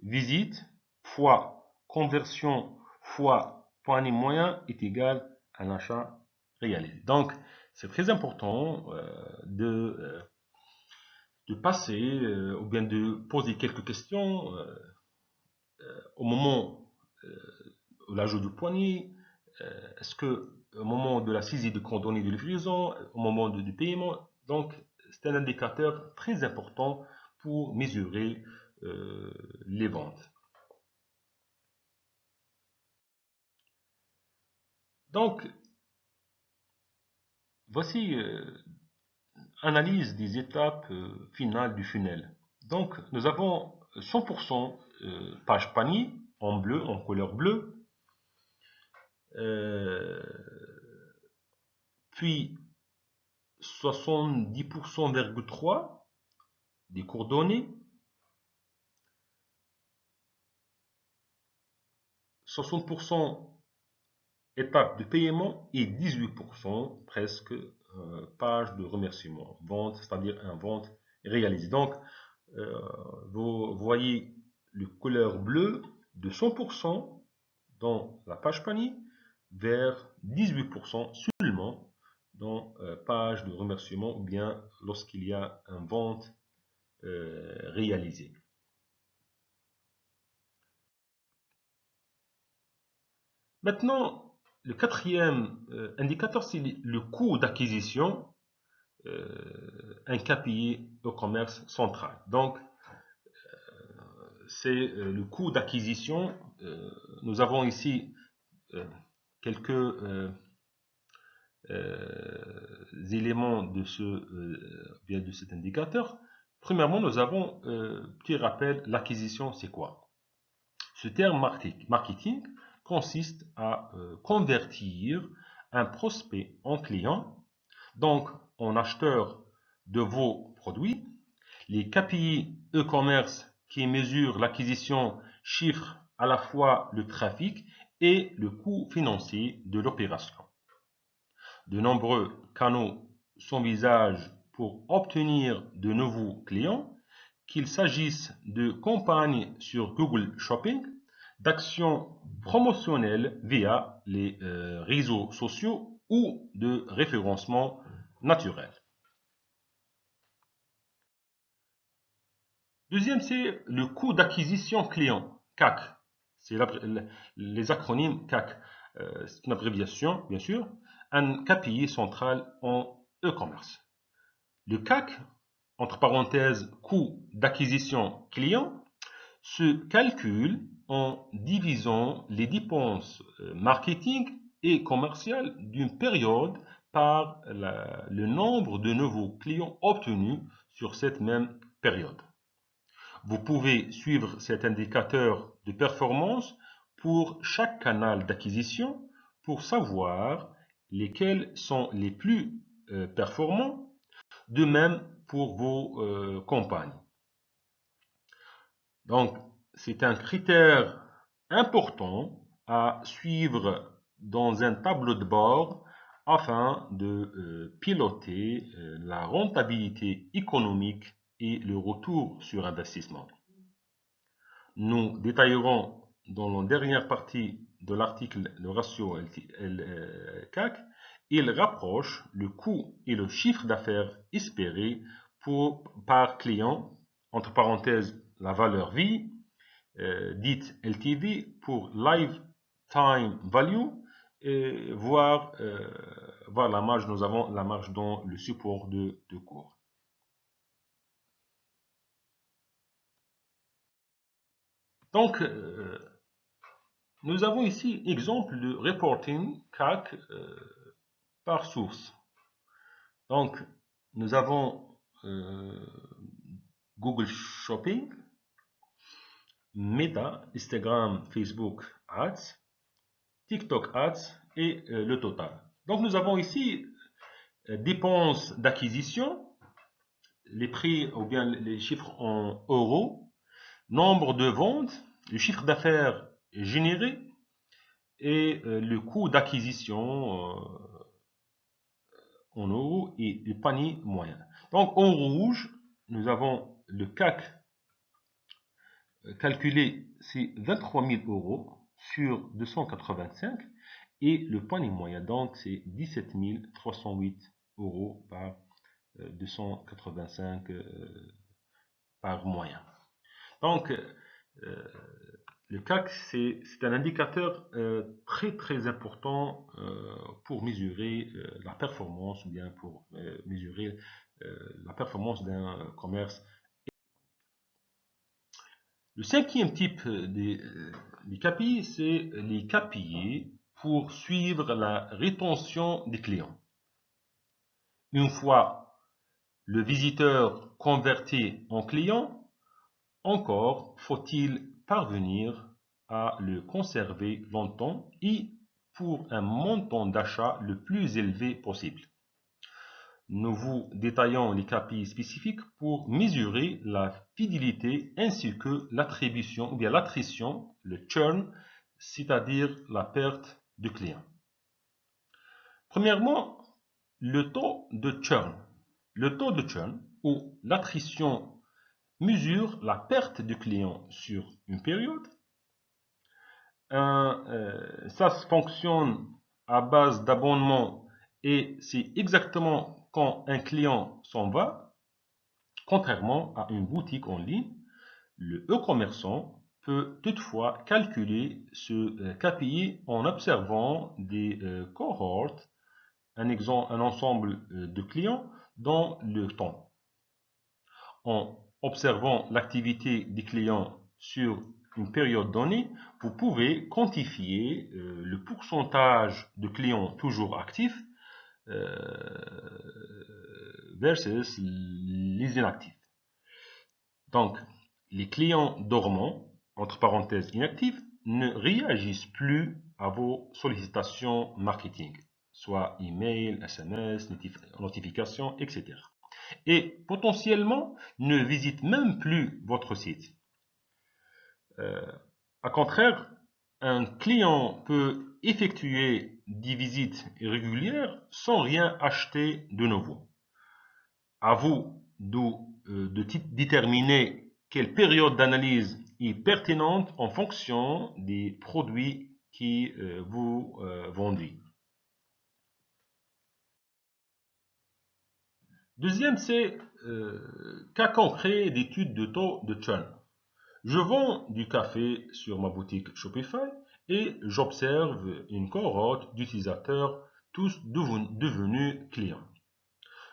visite fois conversion fois panier moyen est égal à un achat réalisé. Donc, c'est très important de passer ou bien de poser quelques questions au moment de l'ajout du panier. Est-ce que au moment de la saisie de coordonnées de livraison, au moment du paiement, donc c'est un indicateur très important pour mesurer les ventes. Donc, voici analyse des étapes finales du funnel. Donc, nous avons 100% page panier en bleu, en couleur bleue. puis 70,3% des coordonnées, 60% étape de paiement et 18% presque page de remerciement, vente, c'est-à-dire un vente réalisée. Donc, vous voyez le couleur bleue de 100% dans la page panier vers 18% seulement dans page de remerciement ou bien lorsqu'il y a une vente réalisée. Maintenant, le quatrième indicateur, c'est le coût d'acquisition, un KPI au commerce central. Donc, c'est le coût d'acquisition. Nous avons ici quelques éléments de cet indicateur. Premièrement, nous avons petit rappel, l'acquisition, c'est quoi? Ce terme marketing consiste à convertir un prospect en client, donc en acheteur de vos produits. Les KPI e-commerce qui mesurent l'acquisition chiffrent à la fois le trafic et le coût financier de l'opération. De nombreux canaux s'envisagent pour obtenir de nouveaux clients, qu'il s'agisse de campagnes sur Google Shopping, d'actions promotionnelles via les réseaux sociaux ou de référencement naturel. Deuxième, c'est le coût d'acquisition client, CAC. C'est les acronymes CAC. C'est une abréviation, bien sûr. Un KPI central en e-commerce. Le CAC, entre parenthèses, coût d'acquisition client, se calcule en divisant les dépenses marketing et commerciales d'une période par le nombre de nouveaux clients obtenus sur cette même période. Vous pouvez suivre cet indicateur de performance pour chaque canal d'acquisition pour savoir lesquels sont les plus performants, de même pour vos campagnes. Donc, c'est un critère important à suivre dans un tableau de bord afin de piloter la rentabilité économique et le retour sur investissement. Nous détaillerons dans la dernière partie de l'article le ratio CAC. Il rapproche le coût et le chiffre d'affaires espéré par client, entre parenthèses la valeur vie, dite LTV pour Lifetime Value, et voir la marge. Nous avons la marge dans le support de cours. Donc, nous avons ici exemple de reporting CAC par source. Donc, nous avons Google Shopping, Meta, Instagram, Facebook Ads, TikTok Ads et le total. Donc, nous avons ici dépenses d'acquisition, les prix ou bien les chiffres en euros, nombre de ventes, le chiffre d'affaires généré et le coût d'acquisition en euros et le panier moyen. Donc en rouge, nous avons le CAC calculé, c'est 23 000 euros sur 285 et le panier moyen, donc c'est 17 308 euros par 285 par moyen. Donc, le CAC, c'est un indicateur très important pour mesurer la performance ou bien pour mesurer la performance d'un commerce. Le cinquième type des KPI, c'est les KPI pour suivre la rétention des clients. Une fois le visiteur converti en client, encore faut-il parvenir à le conserver longtemps et pour un montant d'achat le plus élevé possible. Nous vous détaillons les KPI spécifiques pour mesurer la fidélité ainsi que l'attribution ou bien l'attrition, le churn, c'est-à-dire la perte de clients. Premièrement, le taux de churn. Le taux de churn ou l'attrition mesure la perte de clients sur une période. Ça fonctionne à base d'abonnement et c'est exactement quand un client s'en va, contrairement à une boutique en ligne. Le e-commerçant peut toutefois calculer ce KPI en observant des cohortes, un ensemble de clients dans le temps. En observant l'activité des clients sur une période donnée, vous pouvez quantifier le pourcentage de clients toujours actifs versus les inactifs. Donc, les clients dormants, entre parenthèses inactifs, ne réagissent plus à vos sollicitations marketing, soit email, SMS, notifications, etc. Et potentiellement ne visitent même plus votre site. À contraire, un client peut effectuer des visites régulières sans rien acheter de nouveau. À vous de déterminer quelle période d'analyse est pertinente en fonction des produits qui vous vendez. Deuxième, c'est cas concret d'étude de taux de churn. Je vends du café sur ma boutique Shopify et j'observe une cohorte d'utilisateurs tous devenus clients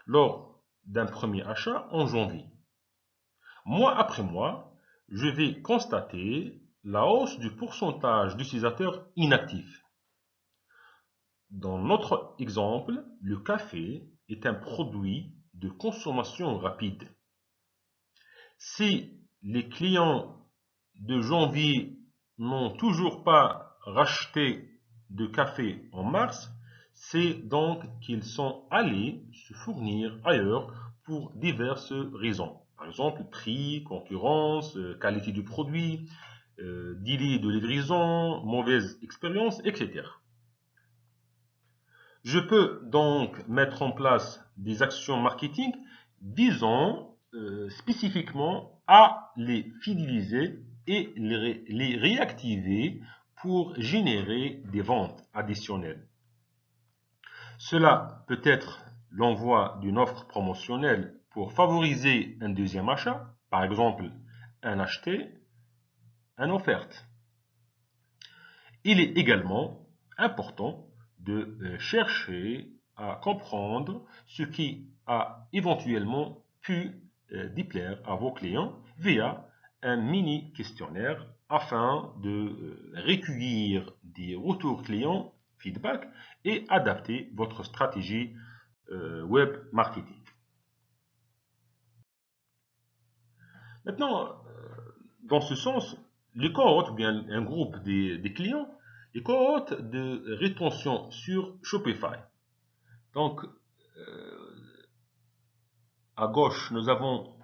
lors d'un premier achat en janvier. Mois après mois, je vais constater la hausse du pourcentage d'utilisateurs inactifs. Dans notre exemple, le café est un produit de consommation rapide. Si les clients de janvier n'ont toujours pas racheté de café en mars, c'est donc qu'ils sont allés se fournir ailleurs pour diverses raisons. Par exemple, prix, concurrence, qualité du produit, délai de livraison, mauvaise expérience, etc. Je peux donc mettre en place des actions marketing visant spécifiquement à les fidéliser et les réactiver pour générer des ventes additionnelles. Cela peut être l'envoi d'une offre promotionnelle pour favoriser un deuxième achat, par exemple un acheté, une offerte. Il est également important de chercher à comprendre ce qui a éventuellement pu déplaire à vos clients via un mini questionnaire afin de recueillir des retours clients, feedback et adapter votre stratégie web marketing. Maintenant, dans ce sens, les cohortes, ou bien un groupe des clients, les cohortes de rétention sur Shopify. Donc, à gauche, nous avons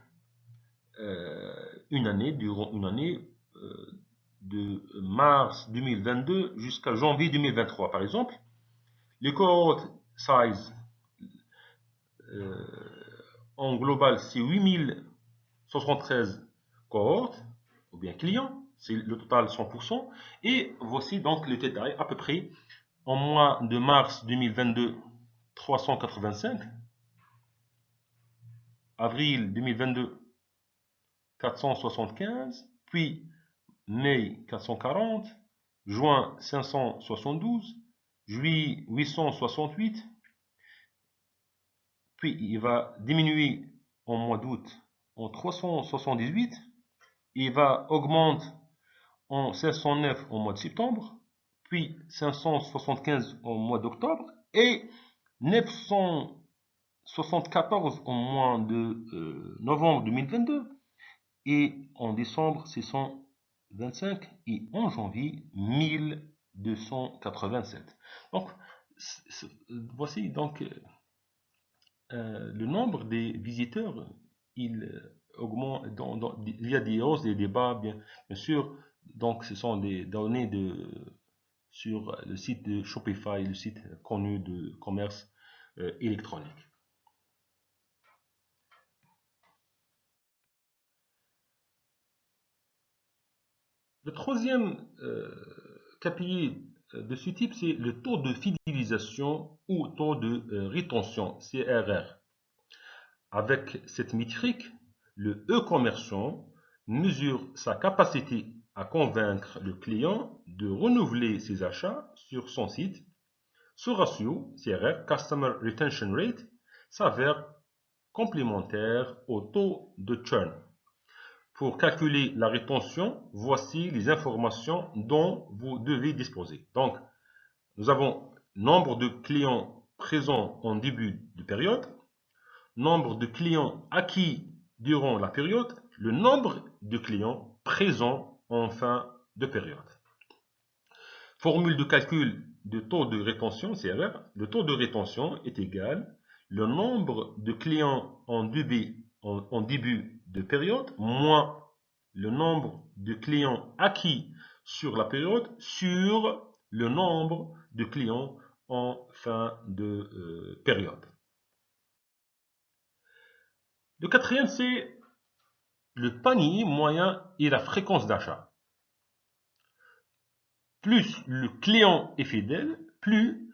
durant une année de mars 2022 jusqu'à janvier 2023, par exemple. Les cohortes size en global, c'est 8073 cohortes, ou bien clients, c'est le total 100%. Et voici donc le détail à peu près en mois de mars 2022, 385. Avril 2022, 475, puis mai 440, juin 572, juillet 868, puis il va diminuer en mois d'août en 378, il va augmenter en 509 au mois de septembre, puis 575 au mois d'octobre et 974 au mois de novembre 2022 et en décembre 625 et en janvier 1000 287. Donc, voici donc le nombre des visiteurs, il augmente, il y a des hausses, des débats, bien sûr. Donc, ce sont des données sur le site de Shopify, le site connu de commerce électronique. Le troisième KPI de ce type, c'est le taux de fidélisation ou taux de rétention, CRR. Avec cette métrique, le e-commerçant mesure sa capacité à convaincre le client de renouveler ses achats sur son site. Ce ratio, CRR, Customer Retention Rate, s'avère complémentaire au taux de churn. Pour calculer la rétention, voici les informations dont vous devez disposer. Donc, nous avons nombre de clients présents en début de période, nombre de clients acquis durant la période, le nombre de clients présents en fin de période. Formule de calcul de taux de rétention, CRR. Le taux de rétention est égal le nombre de clients en début de période moins le nombre de clients acquis sur la période sur le nombre de clients en fin de période. Le quatrième, c'est le panier moyen et la fréquence d'achat. Plus le client est fidèle, plus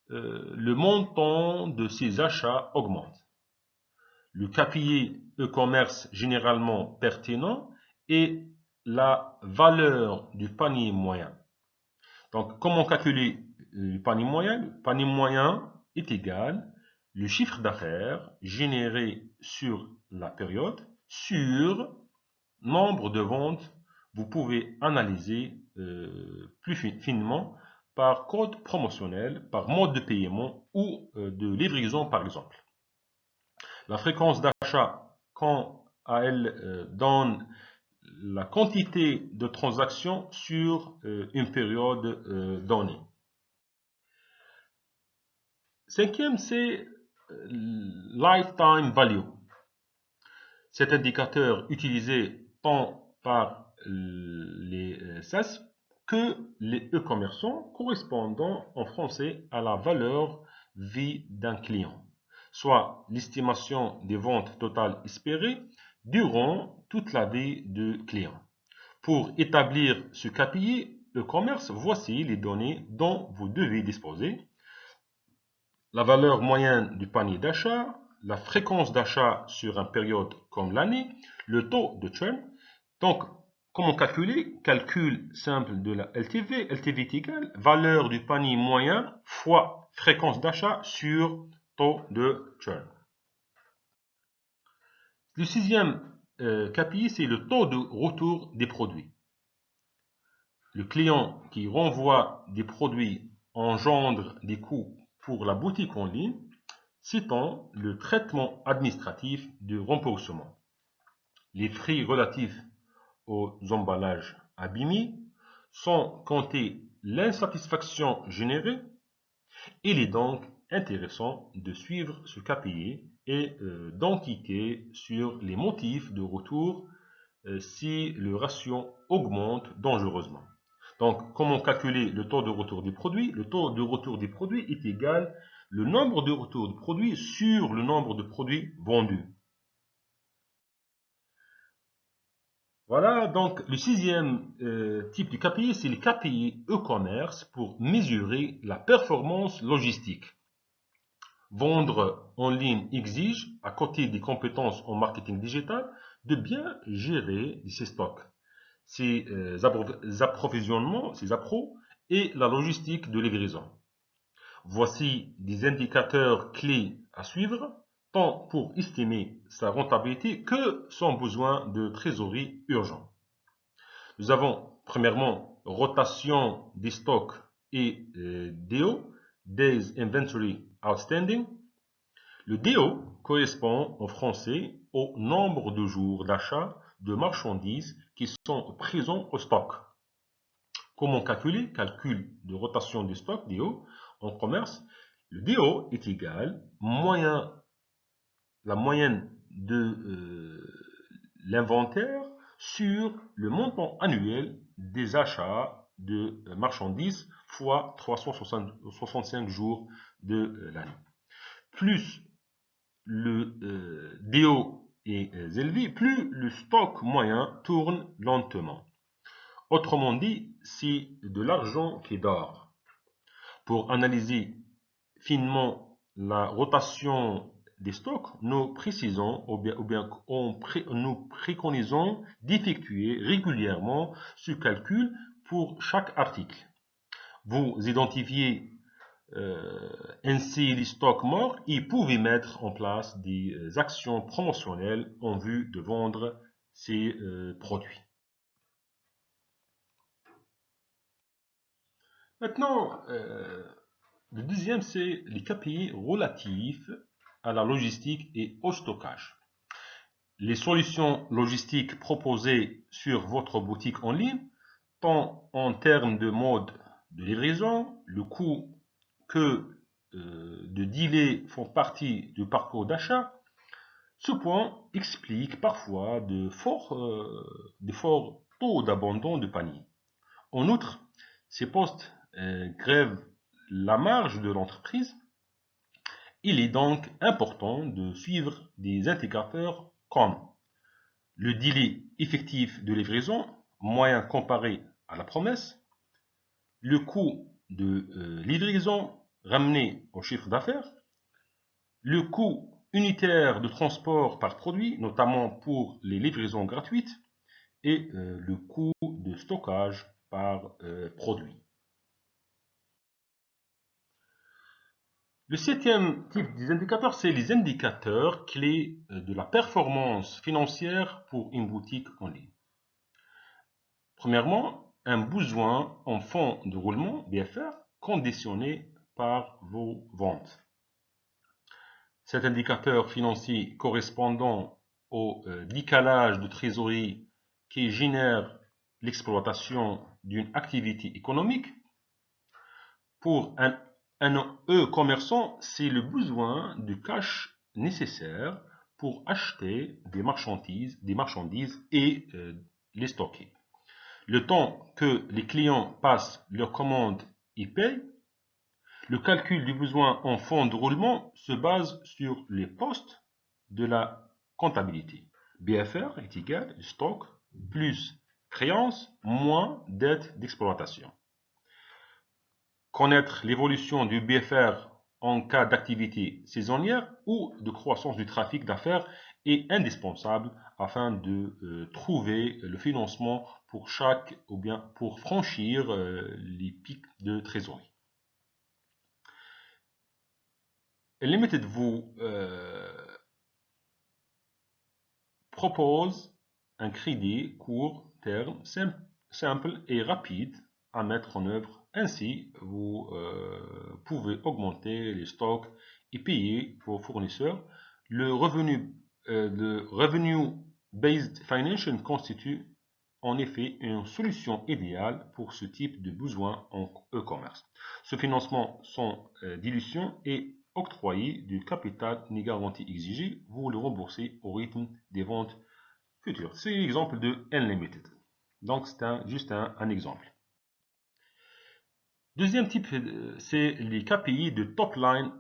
le montant de ses achats augmente. Le KPI e-commerce généralement pertinent est la valeur du panier moyen. Donc, comment calculer le panier moyen? Le panier moyen est égal le chiffre d'affaires généré sur la période sur nombre de ventes. Vous pouvez analyser plus finement par code promotionnel, par mode de paiement ou de livraison par exemple. La fréquence d'achat, quand elle donne la quantité de transactions sur une période donnée. Cinquième, c'est Lifetime Value. Cet indicateur utilisé tant par les SaaS que les e-commerçants correspondant en français à la valeur vie d'un client, soit l'estimation des ventes totales espérées durant toute la vie du client. Pour établir ce KPI e-commerce, voici les données dont vous devez disposer. La valeur moyenne du panier d'achat, la fréquence d'achat sur une période comme l'année, le taux de churn. Donc, comment calculer? Calcul simple de la LTV. LTV est égal valeur du panier moyen fois fréquence d'achat sur taux de churn. Le sixième KPI, c'est le taux de retour des produits. Le client qui renvoie des produits engendre des coûts pour la boutique en ligne, citant le traitement administratif de remboursement. Les frais relatifs aux emballages abîmés sans compter l'insatisfaction générée. Il est donc intéressant de suivre ce KPI et d'enquêter sur les motifs de retour si le ratio augmente dangereusement. Donc, comment calculer le taux de retour des produits? Le taux de retour des produits est égal le nombre de retours de produits sur le nombre de produits vendus. Voilà, donc le sixième type de KPI, c'est le KPI e-commerce pour mesurer la performance logistique. Vendre en ligne exige, à côté des compétences en marketing digital, de bien gérer ses stocks, ses approvisionnements, ses appros et la logistique de livraison. Voici des indicateurs clés à suivre, tant pour estimer sa rentabilité que son besoin de trésorerie urgent. Nous avons premièrement rotation des stocks et DO, Days Inventory Outstanding. Le DO correspond en français au nombre de jours d'achat de marchandises qui sont présents au stock. Comment calculer? Calcul de rotation du stock, DO, en commerce. Le DO est égal la moyenne de l'inventaire sur le montant annuel des achats de marchandises fois 365 jours de l'année. Plus le DO est élevé, plus le stock moyen tourne lentement. Autrement dit, c'est de l'argent qui dort. Pour analyser finement la rotation des stocks, nous précisons nous préconisons d'effectuer régulièrement ce calcul pour chaque article. Vous identifiez ainsi les stocks morts et pouvez mettre en place des actions promotionnelles en vue de vendre ces produits. Maintenant, le deuxième, c'est les KPI relatifs à la logistique et au stockage. Les solutions logistiques proposées sur votre boutique en ligne, tant en termes de mode de livraison, le coût que de délais font partie du parcours d'achat, ce point explique parfois de forts taux d'abandon de panier. En outre, ces postes grèvent la marge de l'entreprise. Il est donc important de suivre des indicateurs comme le délai effectif de livraison, moyen comparé à la promesse, le coût de livraison ramené au chiffre d'affaires, le coût unitaire de transport par produit, notamment pour les livraisons gratuites, et le coût de stockage par produit. Le septième type des indicateurs, c'est les indicateurs clés de la performance financière pour une boutique en ligne. Premièrement, un besoin en fonds de roulement, BFR, conditionné par vos ventes. Cet indicateur financier correspondant au décalage de trésorerie qui génère l'exploitation d'une activité économique. Pour un e-commerçant, c'est le besoin de cash nécessaire pour acheter des marchandises et les stocker. Le temps que les clients passent leurs commandes et payent, le calcul du besoin en fonds de roulement se base sur les postes de la comptabilité. BFR est égal à stock plus créance moins dette d'exploitation. Connaître l'évolution du BFR en cas d'activité saisonnière ou de croissance du trafic d'affaires est indispensable afin de trouver le financement pour pour franchir les pics de trésorerie. Limited vous propose un crédit court terme simple et rapide à mettre en œuvre. Ainsi, vous pouvez augmenter les stocks et payer vos fournisseurs. Le Revenue-Based Financing constitue en effet une solution idéale pour ce type de besoin en e-commerce. Ce financement sans dilution est octroyé du capital ni garantie exigée. Vous le remboursez au rythme des ventes futures. C'est l'exemple de Unlimited. Donc, c'est juste un exemple. Deuxième type, c'est les KPI de top line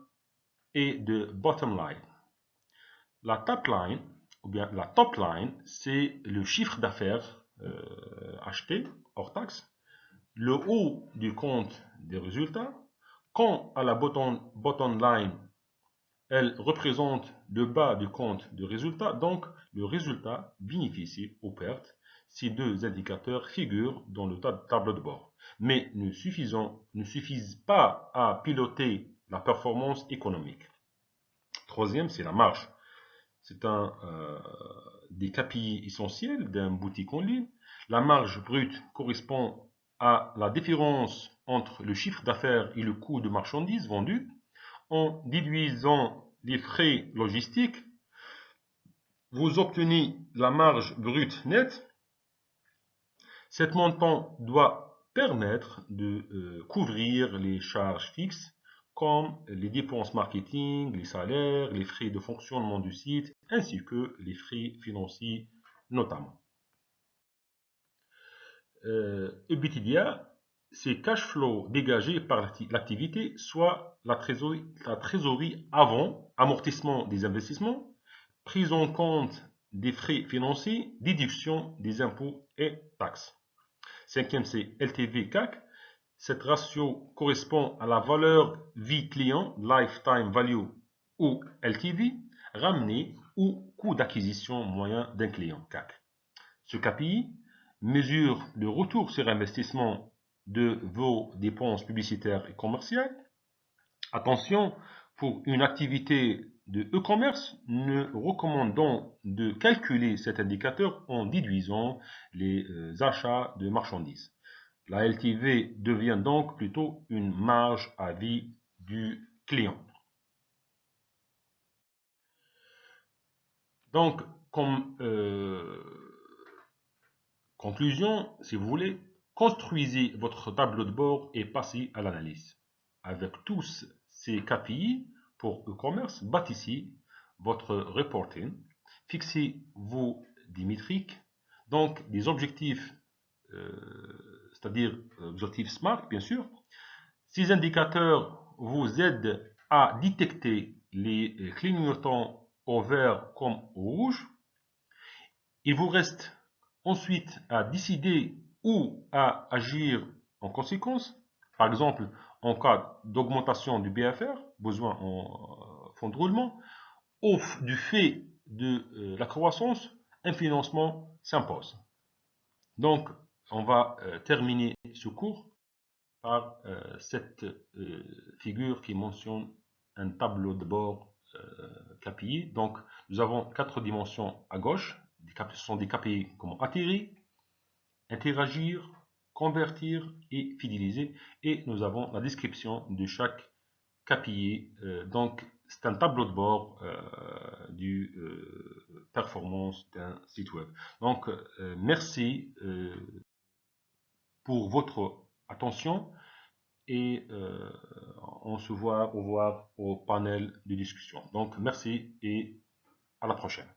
et de bottom line. La top line, c'est le chiffre d'affaires acheté hors taxe, le haut du compte des résultats. Quant à la bottom line, elle représente le bas du compte de résultats, donc le résultat, bénéficie ou perte. Ces deux indicateurs figurent dans le tableau de bord, mais ne suffisent pas à piloter la performance économique. Troisième, c'est la marge. C'est un des KPI essentiels d'un boutique en ligne. La marge brute correspond à la différence entre le chiffre d'affaires et le coût de marchandises vendues. En déduisant les frais logistiques, vous obtenez la marge brute nette. Cet montant doit permettre de couvrir les charges fixes comme les dépenses marketing, les salaires, les frais de fonctionnement du site, ainsi que les frais financiers notamment. EBITDA, c'est cash flow dégagé par l'activité, soit la trésorerie avant amortissement des investissements, prise en compte des frais financiers, déduction des impôts et taxes. Cinquième, c'est LTV CAC. Cette ratio correspond à la valeur vie client, lifetime value ou LTV, ramenée au coût d'acquisition moyen d'un client CAC. Ce KPI mesure le retour sur investissement de vos dépenses publicitaires et commerciales. Attention, pour une activité de e-commerce, nous recommandons de calculer cet indicateur en déduisant les achats de marchandises. La LTV devient donc plutôt une marge à vie du client. Donc, comme conclusion, si vous voulez, construisez votre tableau de bord et passez à l'analyse. Avec tous ces KPI pour e-commerce, bâtissez votre reporting, fixez vos métriques, donc des objectifs, c'est-à-dire objectifs SMART, bien sûr. Ces indicateurs vous aident à détecter les clignotants au vert comme au rouge. Il vous reste ensuite à décider ou à agir en conséquence. Par exemple, en cas d'augmentation du BFR, besoin en fonds de roulement, ou du fait de la croissance, un financement s'impose. Donc, on va terminer ce cours par cette figure qui mentionne un tableau de bord KPI. Donc, nous avons 4 dimensions à gauche. Ce sont des KPI comme atterrir, interagir, convertir et fidéliser. Et nous avons la description de chaque KPI. Donc, c'est un tableau de bord du performance d'un site web. Donc, merci pour votre attention et on se voit au panel de discussion. Donc, merci et à la prochaine.